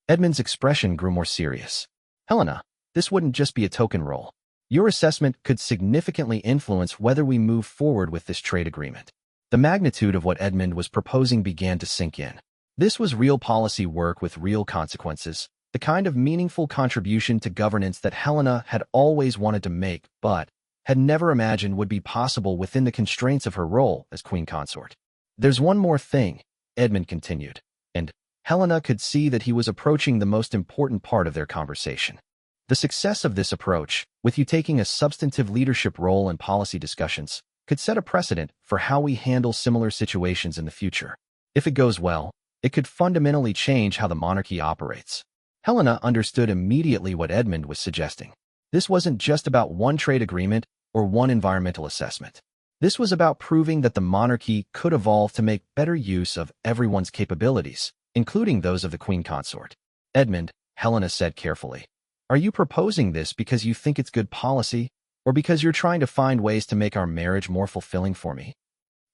Edmund's expression grew more serious. Helena, this wouldn't just be a token role. Your assessment could significantly influence whether we move forward with this trade agreement. The magnitude of what Edmund was proposing began to sink in. This was real policy work with real consequences, the kind of meaningful contribution to governance that Helena had always wanted to make, but had never imagined would be possible within the constraints of her role as queen consort. There's one more thing, Edmund continued, and Helena could see that he was approaching the most important part of their conversation. The success of this approach, with you taking a substantive leadership role in policy discussions, could set a precedent for how we handle similar situations in the future. If it goes well, it could fundamentally change how the monarchy operates. Helena understood immediately what Edmund was suggesting. This wasn't just about one trade agreement or one environmental assessment. This was about proving that the monarchy could evolve to make better use of everyone's capabilities, including those of the queen consort. Edmund, Helena said carefully, are you proposing this because you think it's good policy, or because you're trying to find ways to make our marriage more fulfilling for me?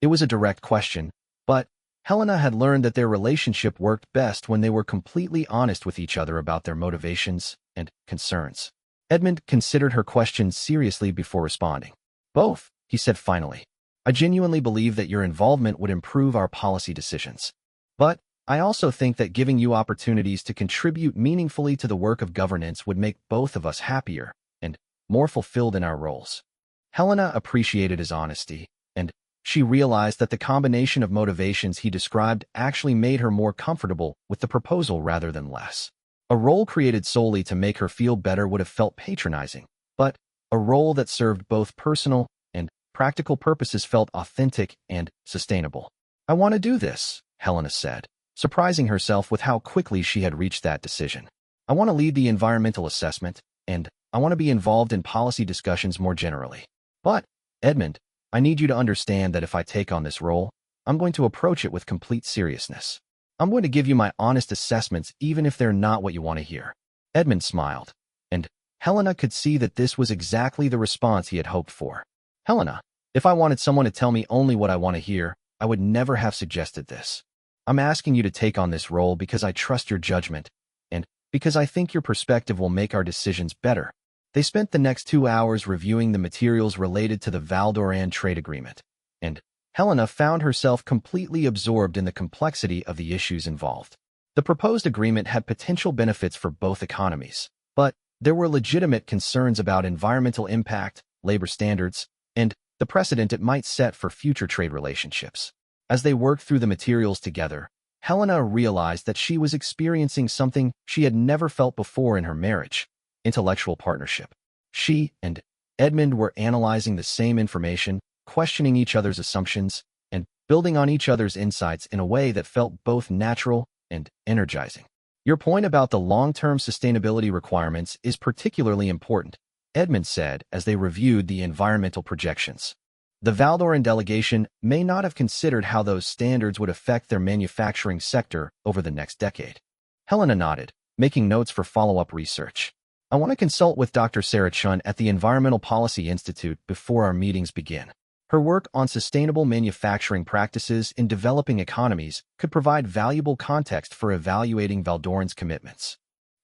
It was a direct question, but Helena had learned that their relationship worked best when they were completely honest with each other about their motivations and concerns. Edmund considered her question seriously before responding. Both, he said finally. I genuinely believe that your involvement would improve our policy decisions. But I also think that giving you opportunities to contribute meaningfully to the work of governance would make both of us happier and more fulfilled in our roles. Helena appreciated his honesty, and she realized that the combination of motivations he described actually made her more comfortable with the proposal rather than less. A role created solely to make her feel better would have felt patronizing, but a role that served both personal and practical purposes felt authentic and sustainable. I want to do this, Helena said, surprising herself with how quickly she had reached that decision. I want to lead the environmental assessment, and I want to be involved in policy discussions more generally. But, Edmund, I need you to understand that if I take on this role, I'm going to approach it with complete seriousness. I'm going to give you my honest assessments even if they're not what you want to hear. Edmund smiled, and Helena could see that this was exactly the response he had hoped for. Helena, if I wanted someone to tell me only what I want to hear, I would never have suggested this. I'm asking you to take on this role because I trust your judgment, and because I think your perspective will make our decisions better. They spent the next 2 hours reviewing the materials related to the Valdoran trade agreement, and Helena found herself completely absorbed in the complexity of the issues involved. The proposed agreement had potential benefits for both economies, but there were legitimate concerns about environmental impact, labor standards, and the precedent it might set for future trade relationships. As they worked through the materials together, Helena realized that she was experiencing something she had never felt before in her marriage: intellectual partnership. She and Edmund were analyzing the same information, questioning each other's assumptions, and building on each other's insights in a way that felt both natural and energizing. Your point about the long-term sustainability requirements is particularly important, Edmund said as they reviewed the environmental projections. The Valdoran delegation may not have considered how those standards would affect their manufacturing sector over the next decade. Helena nodded, making notes for follow-up research. I want to consult with Dr. Sarah Chun at the Environmental Policy Institute before our meetings begin. Her work on sustainable manufacturing practices in developing economies could provide valuable context for evaluating Valdoran's commitments.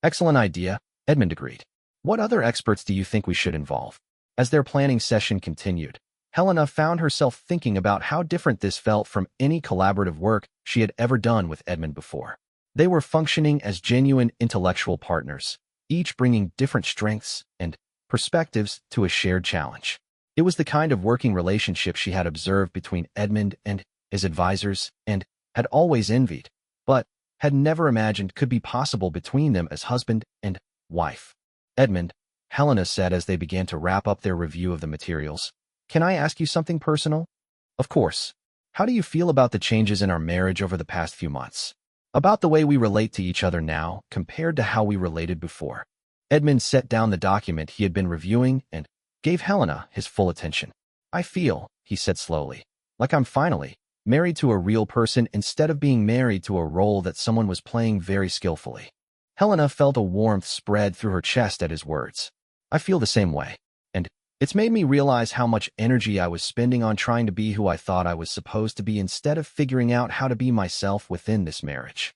Excellent idea, Edmund agreed. What other experts do you think we should involve? As their planning session continued, Helena found herself thinking about how different this felt from any collaborative work she had ever done with Edmund before. They were functioning as genuine intellectual partners, each bringing different strengths and perspectives to a shared challenge. It was the kind of working relationship she had observed between Edmund and his advisors and had always envied, but had never imagined could be possible between them as husband and wife. Edmund, Helena said as they began to wrap up their review of the materials, can I ask you something personal? Of course. How do you feel about the changes in our marriage over the past few months? About the way we relate to each other now compared to how we related before? Edmund set down the document he had been reviewing and gave Helena his full attention. I feel, he said slowly, like I'm finally married to a real person instead of being married to a role that someone was playing very skillfully. Helena felt a warmth spread through her chest at his words. I feel the same way, and it's made me realize how much energy I was spending on trying to be who I thought I was supposed to be instead of figuring out how to be myself within this marriage.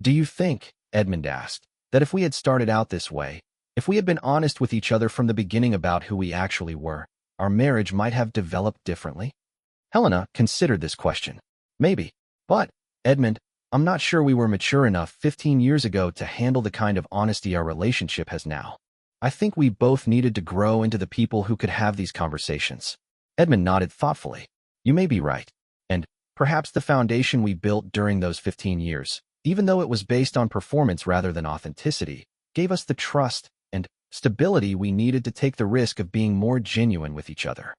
Do you think, Edmund asked, that if we had started out this way, if we had been honest with each other from the beginning about who we actually were, our marriage might have developed differently? Helena considered this question. Maybe. But, Edmund, I'm not sure we were mature enough 15 years ago to handle the kind of honesty our relationship has now. I think we both needed to grow into the people who could have these conversations. Edmund nodded thoughtfully. You may be right. And perhaps the foundation we built during those 15 years, even though it was based on performance rather than authenticity, gave us the trust and stability we needed to take the risk of being more genuine with each other.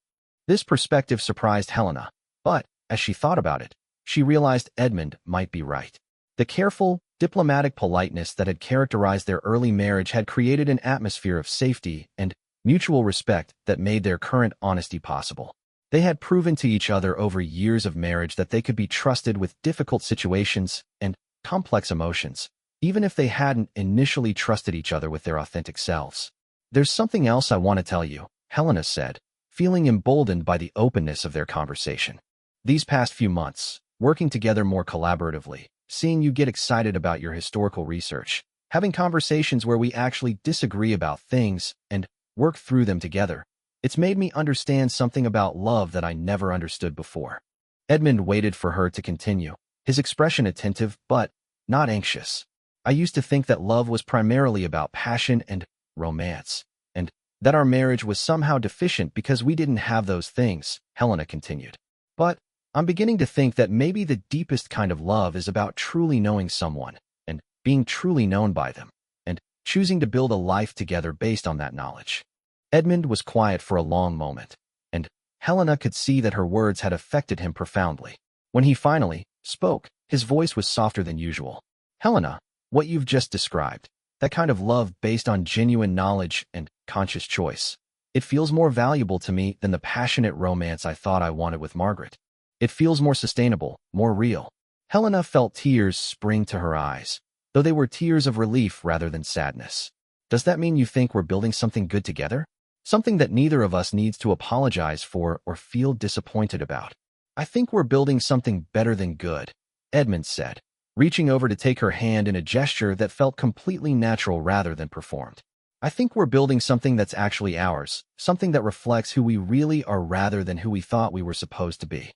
This perspective surprised Helena, but, as she thought about it, she realized Edmund might be right. The careful, diplomatic politeness that had characterized their early marriage had created an atmosphere of safety and mutual respect that made their current honesty possible. They had proven to each other over years of marriage that they could be trusted with difficult situations and complex emotions, even if they hadn't initially trusted each other with their authentic selves. There's something else I want to tell you, Helena said, feeling emboldened by the openness of their conversation. These past few months, working together more collaboratively, seeing you get excited about your historical research, having conversations where we actually disagree about things and work through them together, it's made me understand something about love that I never understood before. Edmund waited for her to continue, his expression attentive but not anxious. I used to think that love was primarily about passion and romance, and that our marriage was somehow deficient because we didn't have those things, Helena continued. But I'm beginning to think that maybe the deepest kind of love is about truly knowing someone, and being truly known by them, and choosing to build a life together based on that knowledge. Edmund was quiet for a long moment, and Helena could see that her words had affected him profoundly. When he finally spoke, his voice was softer than usual. Helena, what you've just described, that kind of love based on genuine knowledge and conscious choice, it feels more valuable to me than the passionate romance I thought I wanted with Margaret. It feels more sustainable, more real. Helena felt tears spring to her eyes, though they were tears of relief rather than sadness. Does that mean you think we're building something good together? Something that neither of us needs to apologize for or feel disappointed about? I think we're building something better than good, Edmund said, reaching over to take her hand in a gesture that felt completely natural rather than performed. I think we're building something that's actually ours, something that reflects who we really are rather than who we thought we were supposed to be.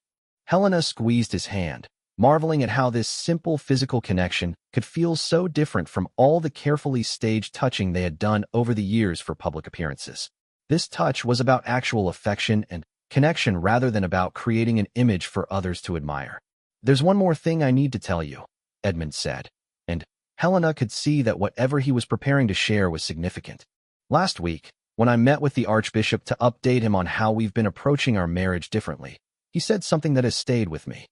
Helena squeezed his hand, marveling at how this simple physical connection could feel so different from all the carefully staged touching they had done over the years for public appearances. This touch was about actual affection and connection rather than about creating an image for others to admire. "There's one more thing I need to tell you," Edmund said, and Helena could see that whatever he was preparing to share was significant. "Last week, when I met with the Archbishop to update him on how we've been approaching our marriage differently, he said something that has stayed with me."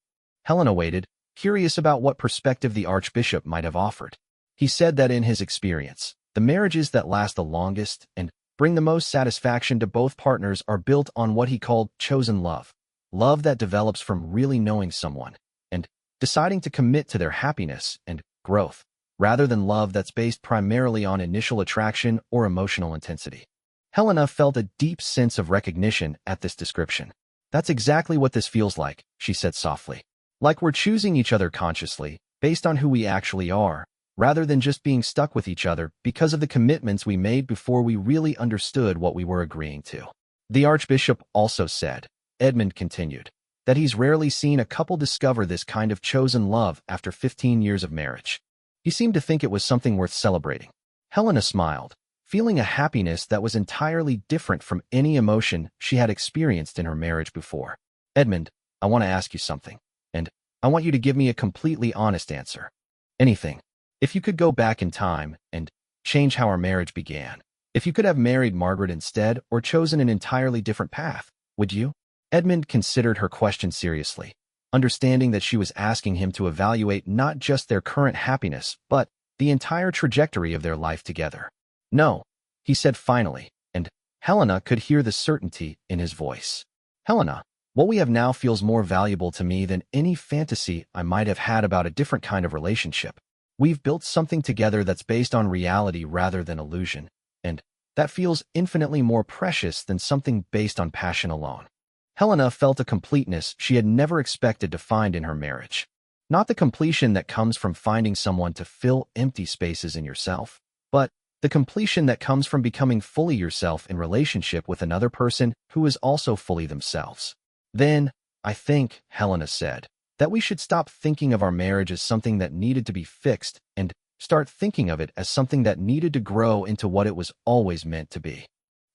Helena waited, curious about what perspective the Archbishop might have offered. He said that in his experience, the marriages that last the longest and bring the most satisfaction to both partners are built on what he called chosen love, love that develops from really knowing someone and deciding to commit to their happiness and growth, rather than love that's based primarily on initial attraction or emotional intensity. Helena felt a deep sense of recognition at this description. "That's exactly what this feels like," she said softly. "Like we're choosing each other consciously, based on who we actually are, rather than just being stuck with each other because of the commitments we made before we really understood what we were agreeing to." The Archbishop also said, Edmund continued, that he's rarely seen a couple discover this kind of chosen love after 15 years of marriage. He seemed to think it was something worth celebrating. Helena smiled, feeling a happiness that was entirely different from any emotion she had experienced in her marriage before. "Edmund, I want to ask you something, and I want you to give me a completely honest answer. Anything. If you could go back in time and change how our marriage began, if you could have married Margaret instead or chosen an entirely different path, would you?" Edmund considered her question seriously, understanding that she was asking him to evaluate not just their current happiness, but the entire trajectory of their life together. "No," he said finally, and Helena could hear the certainty in his voice. "Helena, what we have now feels more valuable to me than any fantasy I might have had about a different kind of relationship. We've built something together that's based on reality rather than illusion, and that feels infinitely more precious than something based on passion alone." Helena felt a completeness she had never expected to find in her marriage. Not the completion that comes from finding someone to fill empty spaces in yourself, but the completion that comes from becoming fully yourself in relationship with another person who is also fully themselves. "Then, I think," Helena said, "that we should stop thinking of our marriage as something that needed to be fixed and start thinking of it as something that needed to grow into what it was always meant to be."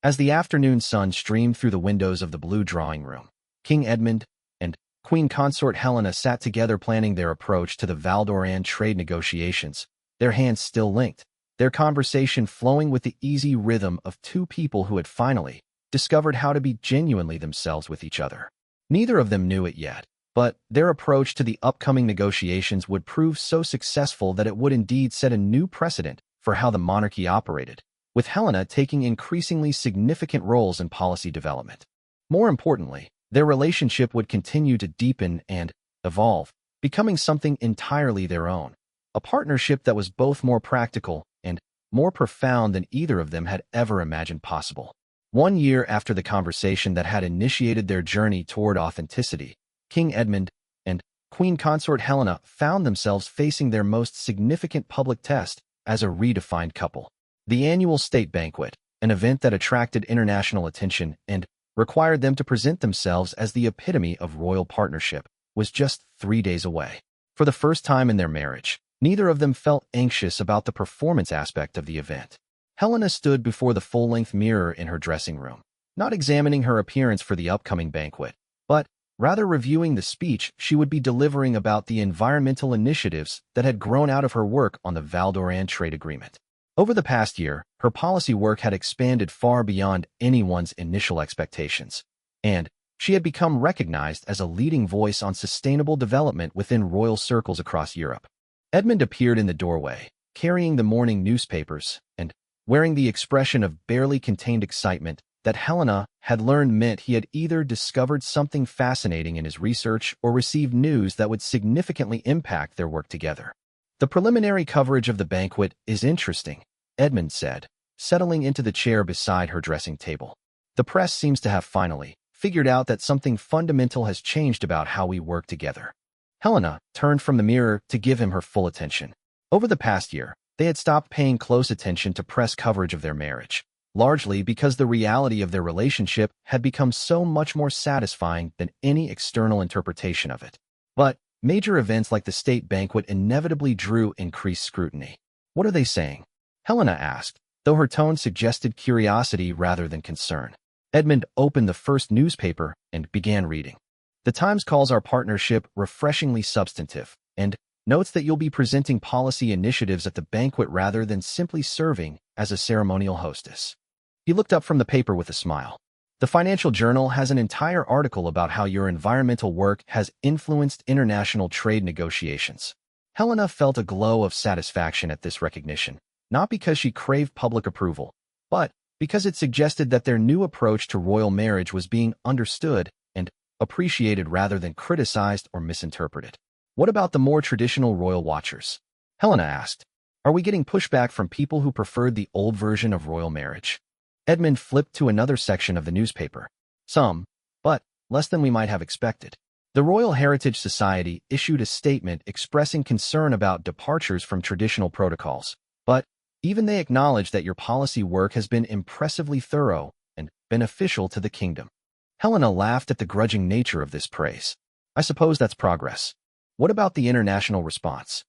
As the afternoon sun streamed through the windows of the blue drawing room, King Edmund and Queen Consort Helena sat together planning their approach to the Val d'Oran trade negotiations, their hands still linked, their conversation flowing with the easy rhythm of two people who had finally discovered how to be genuinely themselves with each other. Neither of them knew it yet, but their approach to the upcoming negotiations would prove so successful that it would indeed set a new precedent for how the monarchy operated, with Helena taking increasingly significant roles in policy development. More importantly, their relationship would continue to deepen and evolve, becoming something entirely their own, a partnership that was both more practical and more profound than either of them had ever imagined possible. 1 year after the conversation that had initiated their journey toward authenticity, King Edmund and Queen Consort Helena found themselves facing their most significant public test as a redefined couple. The annual state banquet, an event that attracted international attention and required them to present themselves as the epitome of royal partnership, was just 3 days away. For the first time in their marriage, neither of them felt anxious about the performance aspect of the event. Helena stood before the full-length mirror in her dressing room, not examining her appearance for the upcoming banquet, but rather reviewing the speech she would be delivering about the environmental initiatives that had grown out of her work on the Val d'Oran trade agreement. Over the past year, her policy work had expanded far beyond anyone's initial expectations, and she had become recognized as a leading voice on sustainable development within royal circles across Europe. Edmund appeared in the doorway, carrying the morning newspapers and wearing the expression of barely contained excitement that Helena had learned meant he had either discovered something fascinating in his research or received news that would significantly impact their work together. "The preliminary coverage of the banquet is interesting," Edmund said, settling into the chair beside her dressing table. "The press seems to have finally figured out that something fundamental has changed about how we work together." Helena turned from the mirror to give him her full attention. Over the past year, they had stopped paying close attention to press coverage of their marriage, largely because the reality of their relationship had become so much more satisfying than any external interpretation of it. But major events like the state banquet inevitably drew increased scrutiny. What are they saying? Helena asked, though her tone suggested curiosity rather than concern. Edmund opened the first newspaper and began reading. The Times calls our partnership refreshingly substantive and notes that you'll be presenting policy initiatives at the banquet rather than simply serving as a ceremonial hostess. He looked up from the paper with a smile. The Financial Journal has an entire article about how your environmental work has influenced international trade negotiations. Helena felt a glow of satisfaction at this recognition, not because she craved public approval, but because it suggested that their new approach to royal marriage was being understood and appreciated rather than criticized or misinterpreted. What about the more traditional royal watchers? Helena asked. Are we getting pushback from people who preferred the old version of royal marriage? Edmund flipped to another section of the newspaper. Some, but less than we might have expected. The Royal Heritage Society issued a statement expressing concern about departures from traditional protocols, but even they acknowledge that your policy work has been impressively thorough and beneficial to the kingdom. Helena laughed at the grudging nature of this praise. I suppose that's progress. What about the international response?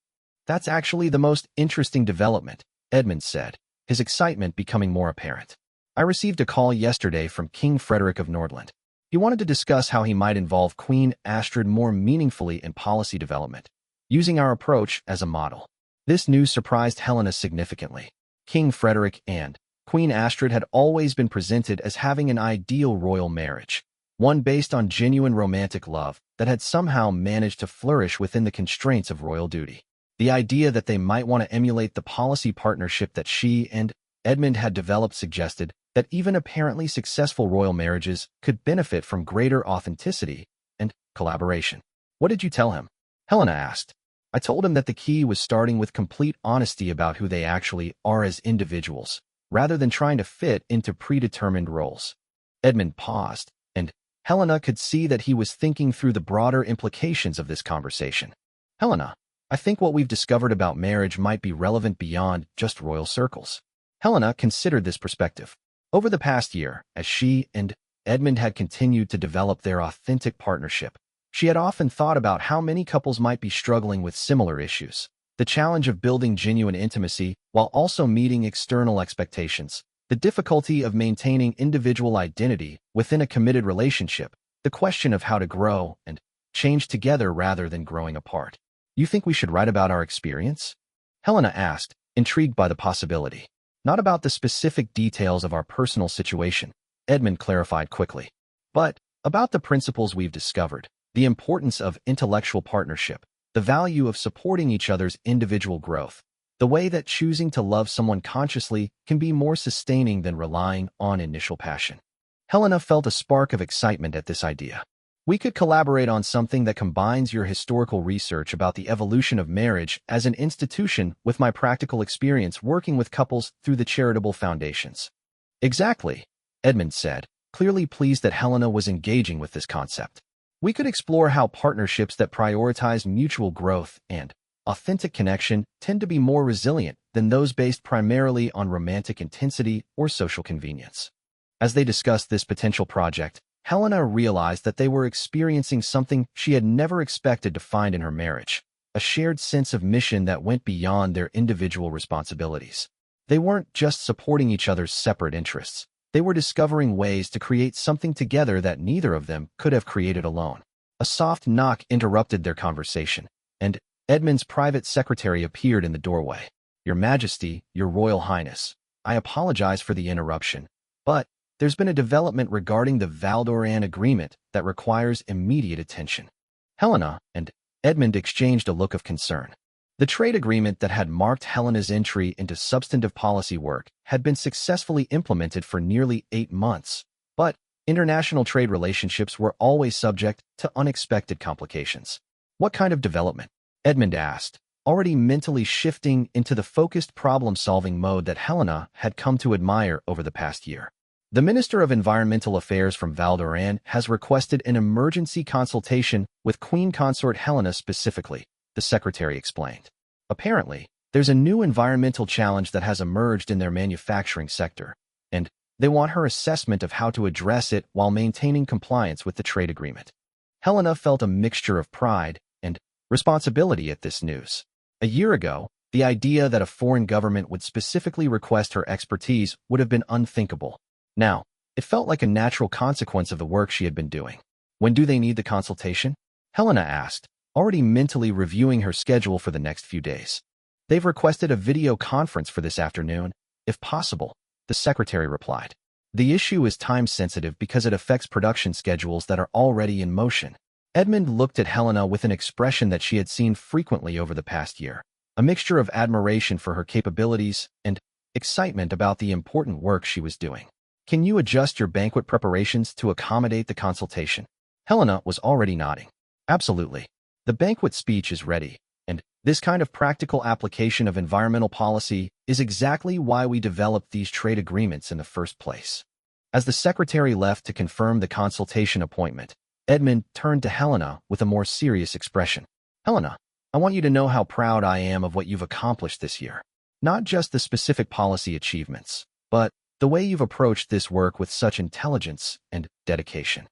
That's actually the most interesting development, Edmund said, his excitement becoming more apparent. I received a call yesterday from King Frederick of Nordland. He wanted to discuss how he might involve Queen Astrid more meaningfully in policy development, using our approach as a model. This news surprised Helena significantly. King Frederick and Queen Astrid had always been presented as having an ideal royal marriage, one based on genuine romantic love that had somehow managed to flourish within the constraints of royal duty. The idea that they might want to emulate the policy partnership that she and Edmund had developed suggested that even apparently successful royal marriages could benefit from greater authenticity and collaboration. What did you tell him? Helena asked. I told him that the key was starting with complete honesty about who they actually are as individuals, rather than trying to fit into predetermined roles. Edmund paused, and Helena could see that he was thinking through the broader implications of this conversation. Helena, I think what we've discovered about marriage might be relevant beyond just royal circles. Helena considered this perspective. Over the past year, as she and Edmund had continued to develop their authentic partnership, she had often thought about how many couples might be struggling with similar issues. The challenge of building genuine intimacy while also meeting external expectations, the difficulty of maintaining individual identity within a committed relationship, the question of how to grow and change together rather than growing apart. You think we should write about our experience? Helena asked, intrigued by the possibility. Not about the specific details of our personal situation, Edmund clarified quickly, but about the principles we've discovered, the importance of intellectual partnership, the value of supporting each other's individual growth, the way that choosing to love someone consciously can be more sustaining than relying on initial passion. Helena felt a spark of excitement at this idea. We could collaborate on something that combines your historical research about the evolution of marriage as an institution with my practical experience working with couples through the charitable foundations. Exactly, Edmund said, clearly pleased that Helena was engaging with this concept. We could explore how partnerships that prioritize mutual growth and authentic connection tend to be more resilient than those based primarily on romantic intensity or social convenience. As they discussed this potential project, Helena realized that they were experiencing something she had never expected to find in her marriage, a shared sense of mission that went beyond their individual responsibilities. They weren't just supporting each other's separate interests. They were discovering ways to create something together that neither of them could have created alone. A soft knock interrupted their conversation, and Edmund's private secretary appeared in the doorway. Your Majesty, Your Royal Highness, I apologize for the interruption, but there's been a development regarding the Val-d'Oran agreement that requires immediate attention. Helena and Edmund exchanged a look of concern. The trade agreement that had marked Helena's entry into substantive policy work had been successfully implemented for nearly 8 months, but international trade relationships were always subject to unexpected complications. What kind of development? Edmund asked, already mentally shifting into the focused problem-solving mode that Helena had come to admire over the past year. The Minister of Environmental Affairs from Val-d'Oran has requested an emergency consultation with Queen Consort Helena specifically, the secretary explained. Apparently, there's a new environmental challenge that has emerged in their manufacturing sector, and They want her assessment of how to address it while maintaining compliance with the trade agreement. Helena felt a mixture of pride and responsibility at this news. A year ago, the idea that a foreign government would specifically request her expertise would have been unthinkable. Now, it felt like a natural consequence of the work she had been doing. When do they need the consultation? Helena asked, already mentally reviewing her schedule for the next few days. They've requested a video conference for this afternoon, if possible, the secretary replied. The issue is time-sensitive because it affects production schedules that are already in motion. Edmund looked at Helena with an expression that she had seen frequently over the past year, a mixture of admiration for her capabilities and excitement about the important work she was doing. Can you adjust your banquet preparations to accommodate the consultation? Helena was already nodding. Absolutely. The banquet speech is ready, and this kind of practical application of environmental policy is exactly why we developed these trade agreements in the first place. As the secretary left to confirm the consultation appointment, Edmund turned to Helena with a more serious expression. Helena, I want you to know how proud I am of what you've accomplished this year. Not just the specific policy achievements, but the way you've approached this work with such intelligence and dedication.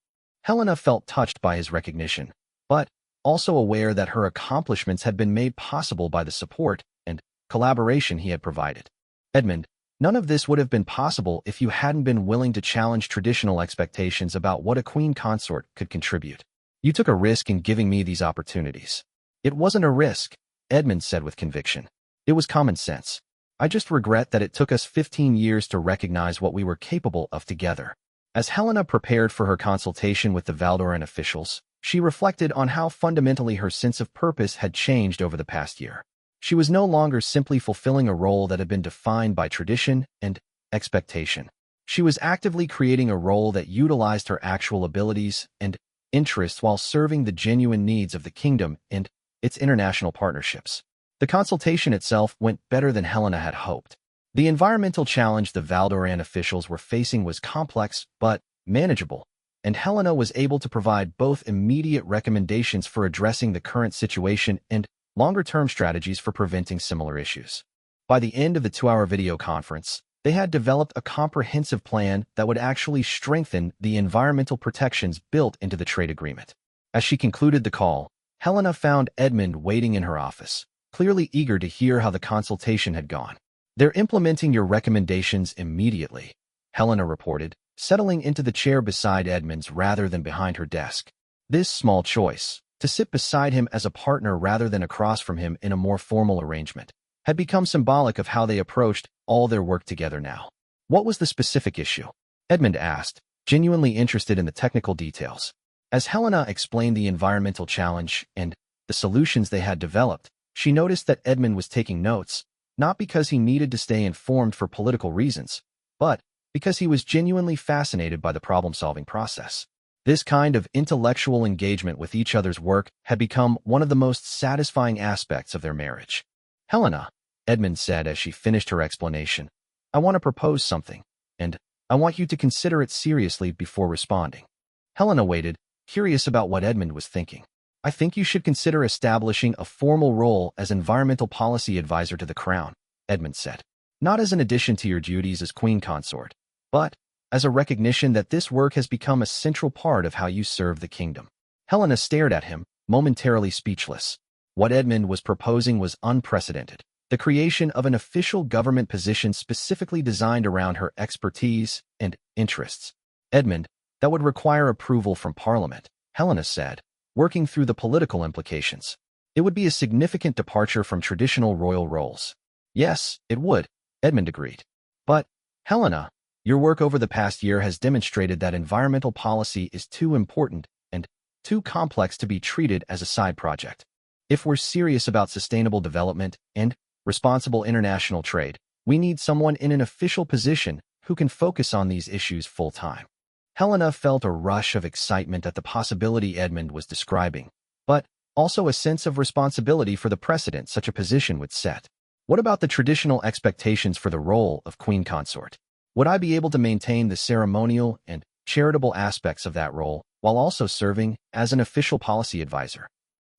Helena felt touched by his recognition, but also aware that her accomplishments had been made possible by the support and collaboration he had provided. Edmund, none of this would have been possible if you hadn't been willing to challenge traditional expectations about what a queen consort could contribute. You took a risk in giving me these opportunities. It wasn't a risk, Edmund said with conviction. It was common sense. I just regret that it took us 15 years to recognize what we were capable of together. As Helena prepared for her consultation with the Valdoran officials, she reflected on how fundamentally her sense of purpose had changed over the past year. She was no longer simply fulfilling a role that had been defined by tradition and expectation. She was actively creating a role that utilized her actual abilities and interests while serving the genuine needs of the kingdom and its international partnerships. The consultation itself went better than Helena had hoped. The environmental challenge the Valdoran officials were facing was complex but manageable, and Helena was able to provide both immediate recommendations for addressing the current situation and longer-term strategies for preventing similar issues. By the end of the 2-hour video conference, they had developed a comprehensive plan that would actually strengthen the environmental protections built into the trade agreement. As she concluded the call, Helena found Edmund waiting in her office, clearly eager to hear how the consultation had gone. They're implementing your recommendations immediately, Helena reported, settling into the chair beside Edmund's rather than behind her desk. This small choice, to sit beside him as a partner rather than across from him in a more formal arrangement, had become symbolic of how they approached all their work together now. What was the specific issue? Edmund asked, genuinely interested in the technical details. As Helena explained the environmental challenge and the solutions they had developed, she noticed that Edmund was taking notes, not because he needed to stay informed for political reasons, but because he was genuinely fascinated by the problem-solving process. This kind of intellectual engagement with each other's work had become one of the most satisfying aspects of their marriage. Helena, Edmund said as she finished her explanation, I want to propose something, and I want you to consider it seriously before responding. Helena waited, curious about what Edmund was thinking. I think you should consider establishing a formal role as environmental policy advisor to the crown, Edmund said. Not as an addition to your duties as queen consort, but as a recognition that this work has become a central part of how you serve the kingdom. Helena stared at him, momentarily speechless. What Edmund was proposing was unprecedented. The creation of an official government position specifically designed around her expertise and interests. Edmund, that would require approval from Parliament, Helena said, working through the political implications. It would be a significant departure from traditional royal roles. Yes, it would, Edmund agreed. But, Helena, your work over the past year has demonstrated that environmental policy is too important and too complex to be treated as a side project. If we're serious about sustainable development and responsible international trade, we need someone in an official position who can focus on these issues full-time. Helena felt a rush of excitement at the possibility Edmund was describing, but also a sense of responsibility for the precedent such a position would set. What about the traditional expectations for the role of queen consort? Would I be able to maintain the ceremonial and charitable aspects of that role while also serving as an official policy advisor?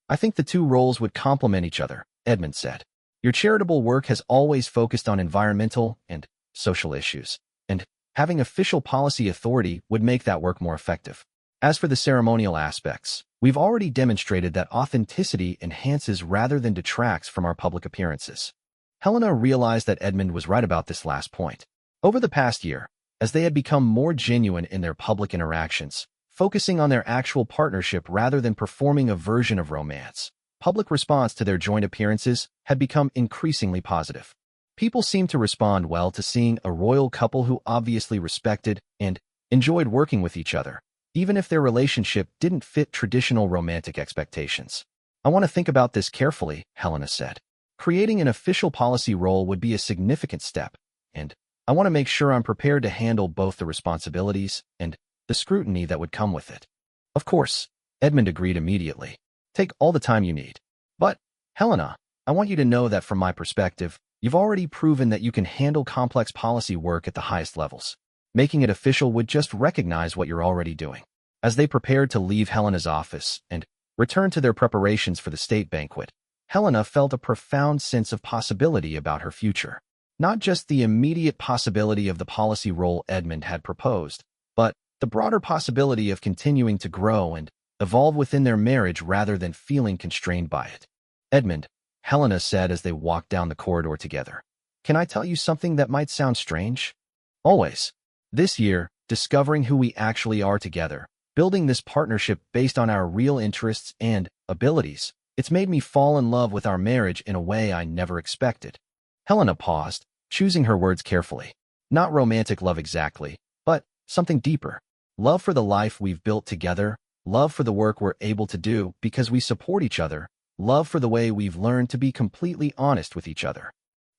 I think the two roles would complement each other, Edmund said. Your charitable work has always focused on environmental and social issues, and Having official policy authority would make that work more effective. As for the ceremonial aspects, we've already demonstrated that authenticity enhances rather than detracts from our public appearances. Helena realized that Edmund was right about this last point. Over the past year, as they had become more genuine in their public interactions, focusing on their actual partnership rather than performing a version of romance, public response to their joint appearances had become increasingly positive. People seemed to respond well to seeing a royal couple who obviously respected and enjoyed working with each other, even if their relationship didn't fit traditional romantic expectations. I want to think about this carefully, Helena said. Creating an official policy role would be a significant step, and I want to make sure I'm prepared to handle both the responsibilities and the scrutiny that would come with it. Of course, Edmund agreed immediately. Take all the time you need. But, Helena, I want you to know that from my perspective, you've already proven that you can handle complex policy work at the highest levels. Making it official would just recognize what you're already doing. As they prepared to leave Helena's office and return to their preparations for the state banquet, Helena felt a profound sense of possibility about her future. Not just the immediate possibility of the policy role Edmund had proposed, but the broader possibility of continuing to grow and evolve within their marriage rather than feeling constrained by it. Edmund, Helena said as they walked down the corridor together. Can I tell you something that might sound strange? Always. This year, discovering who we actually are together, building this partnership based on our real interests and abilities, it's made me fall in love with our marriage in a way I never expected. Helena paused, choosing her words carefully. Not romantic love exactly, but something deeper. Love for the life we've built together, love for the work we're able to do because we support each other, love for the way we've learned to be completely honest with each other.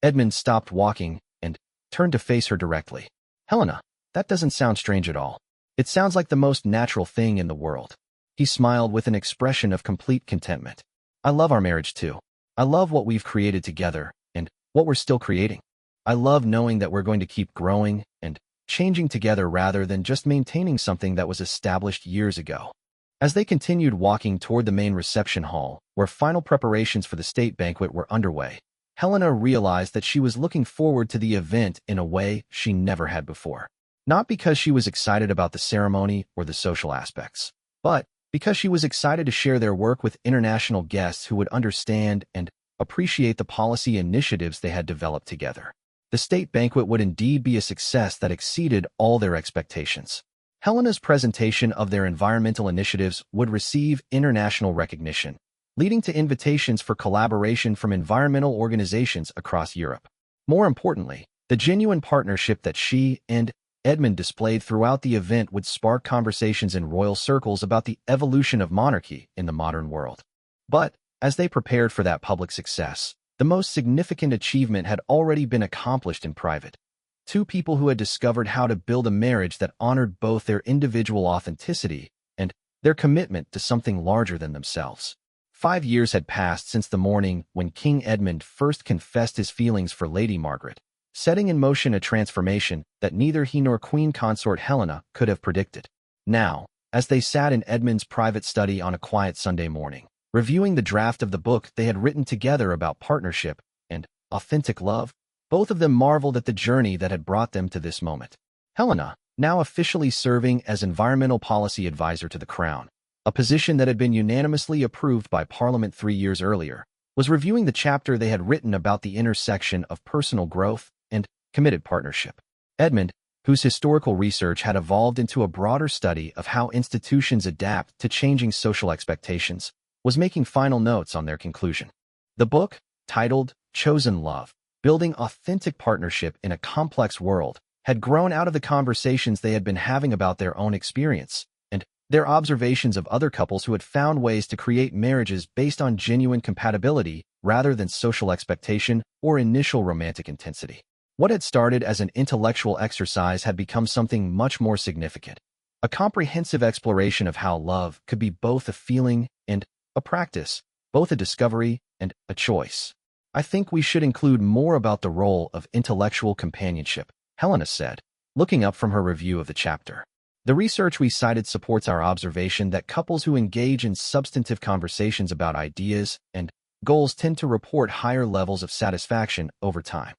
Edmund stopped walking and turned to face her directly. Helena, that doesn't sound strange at all. It sounds like the most natural thing in the world. He smiled with an expression of complete contentment. I love our marriage too. I love what we've created together and what we're still creating. I love knowing that we're going to keep growing and changing together rather than just maintaining something that was established years ago. As they continued walking toward the main reception hall, where final preparations for the state banquet were underway, Helena realized that she was looking forward to the event in a way she never had before. Not because she was excited about the ceremony or the social aspects, but because she was excited to share their work with international guests who would understand and appreciate the policy initiatives they had developed together. The state banquet would indeed be a success that exceeded all their expectations. Helena's presentation of their environmental initiatives would receive international recognition, leading to invitations for collaboration from environmental organizations across Europe. More importantly, the genuine partnership that she and Edmund displayed throughout the event would spark conversations in royal circles about the evolution of monarchy in the modern world. But, as they prepared for that public success, the most significant achievement had already been accomplished in private. Two people who had discovered how to build a marriage that honored both their individual authenticity and their commitment to something larger than themselves. 5 years had passed since the morning when King Edmund first confessed his feelings for Lady Margaret, setting in motion a transformation that neither he nor Queen Consort Helena could have predicted. Now, as they sat in Edmund's private study on a quiet Sunday morning, reviewing the draft of the book they had written together about partnership and authentic love, both of them marveled at the journey that had brought them to this moment. Helena, now officially serving as environmental policy advisor to the Crown, a position that had been unanimously approved by Parliament 3 years earlier, was reviewing the chapter they had written about the intersection of personal growth and committed partnership. Edmund, whose historical research had evolved into a broader study of how institutions adapt to changing social expectations, was making final notes on their conclusion. The book, titled Chosen Love, Building Authentic Partnership in a Complex World, had grown out of the conversations they had been having about their own experience and their observations of other couples who had found ways to create marriages based on genuine compatibility rather than social expectation or initial romantic intensity. What had started as an intellectual exercise had become something much more significant, a comprehensive exploration of how love could be both a feeling and a practice, both a discovery and a choice. I think we should include more about the role of intellectual companionship, Helena said, looking up from her review of the chapter. The research we cited supports our observation that couples who engage in substantive conversations about ideas and goals tend to report higher levels of satisfaction over time.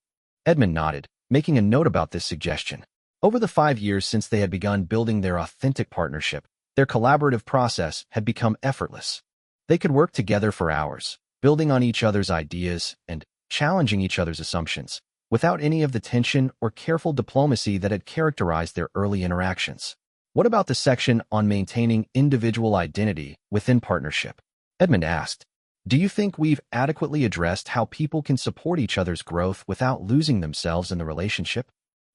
Edmund nodded, making a note about this suggestion. Over the 5 years since they had begun building their authentic partnership, their collaborative process had become effortless. They could work together for hours, building on each other's ideas and challenging each other's assumptions, without any of the tension or careful diplomacy that had characterized their early interactions. What about the section on maintaining individual identity within partnership? Edmund asked. Do you think we've adequately addressed how people can support each other's growth without losing themselves in the relationship?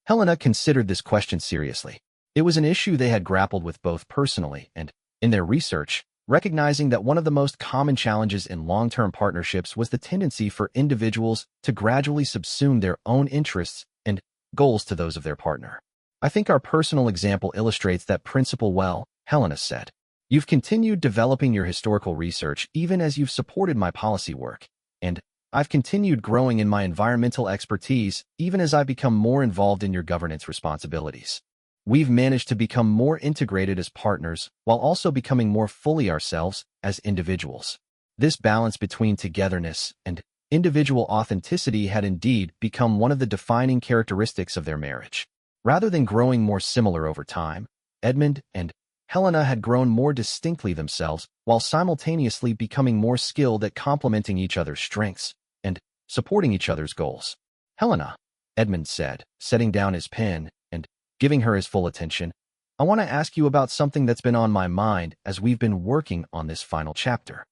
Helena considered this question seriously. It was an issue they had grappled with both personally and, in their research, recognizing that one of the most common challenges in long-term partnerships was the tendency for individuals to gradually subsume their own interests and goals to those of their partner. I think our personal example illustrates that principle well, Helena said. You've continued developing your historical research even as you've supported my policy work, and I've continued growing in my environmental expertise even as I've become more involved in your governance responsibilities. We've managed to become more integrated as partners while also becoming more fully ourselves as individuals. This balance between togetherness and individual authenticity had indeed become one of the defining characteristics of their marriage. Rather than growing more similar over time, Edmund and Helena had grown more distinctly themselves while simultaneously becoming more skilled at complementing each other's strengths and supporting each other's goals. Helena, Edmund said, setting down his pen and giving her his full attention, I want to ask you about something that's been on my mind as we've been working on this final chapter.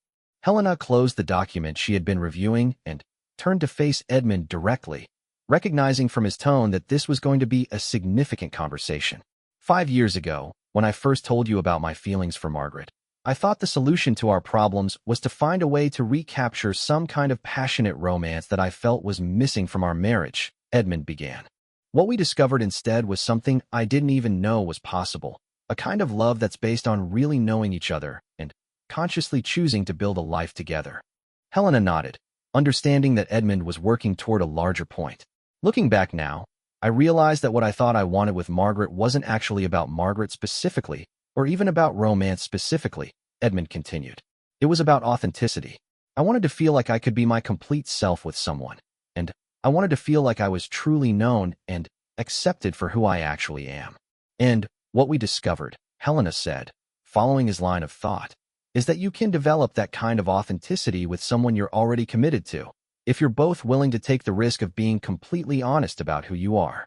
Helena closed the document she had been reviewing and turned to face Edmund directly, recognizing from his tone that this was going to be a significant conversation. 5 years ago, when I first told you about my feelings for Margaret, I thought the solution to our problems was to find a way to recapture some kind of passionate romance that I felt was missing from our marriage, Edmund began. What we discovered instead was something I didn't even know was possible, a kind of love that's based on really knowing each other and consciously choosing to build a life together. Helena nodded, understanding that Edmund was working toward a larger point. Looking back now, I realized that what I thought I wanted with Margaret wasn't actually about Margaret specifically, or even about romance specifically, Edmund continued. It was about authenticity. I wanted to feel like I could be my complete self with someone, and I wanted to feel like I was truly known and accepted for who I actually am. And what we discovered, Helena said, following his line of thought, is that you can develop that kind of authenticity with someone you're already committed to, if you're both willing to take the risk of being completely honest about who you are.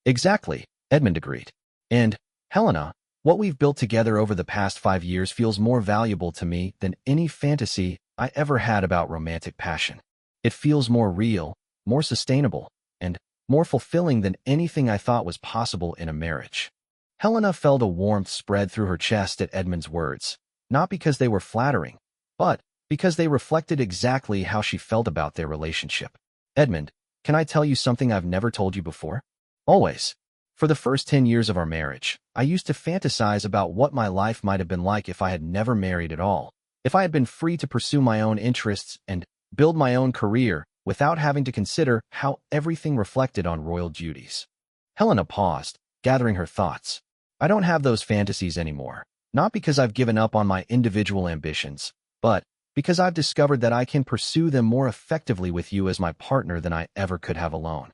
Exactly, Edmund agreed. And, Helena, what we've built together over the past 5 years feels more valuable to me than any fantasy I ever had about romantic passion. It feels more real, more sustainable, and more fulfilling than anything I thought was possible in a marriage. Helena felt a warmth spread through her chest at Edmund's words, not because they were flattering, but because they reflected exactly how she felt about their relationship. Edmund, can I tell you something I've never told you before? Always. For the first 10 years of our marriage, I used to fantasize about what my life might have been like if I had never married at all, if I had been free to pursue my own interests and build my own career without having to consider how everything reflected on royal duties. Helena paused, gathering her thoughts. I don't have those fantasies anymore, not because I've given up on my individual ambitions, but because I've discovered that I can pursue them more effectively with you as my partner than I ever could have alone.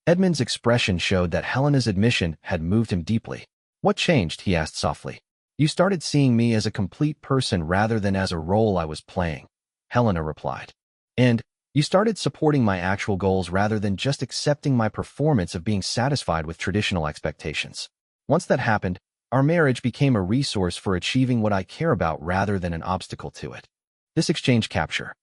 Edmund's expression showed that Helena's admission had moved him deeply. What changed? He asked softly. You started seeing me as a complete person rather than as a role I was playing, Helena replied. And you started supporting my actual goals rather than just accepting my performance of being satisfied with traditional expectations. Once that happened, our marriage became a resource for achieving what I care about rather than an obstacle to it. This exchange capture,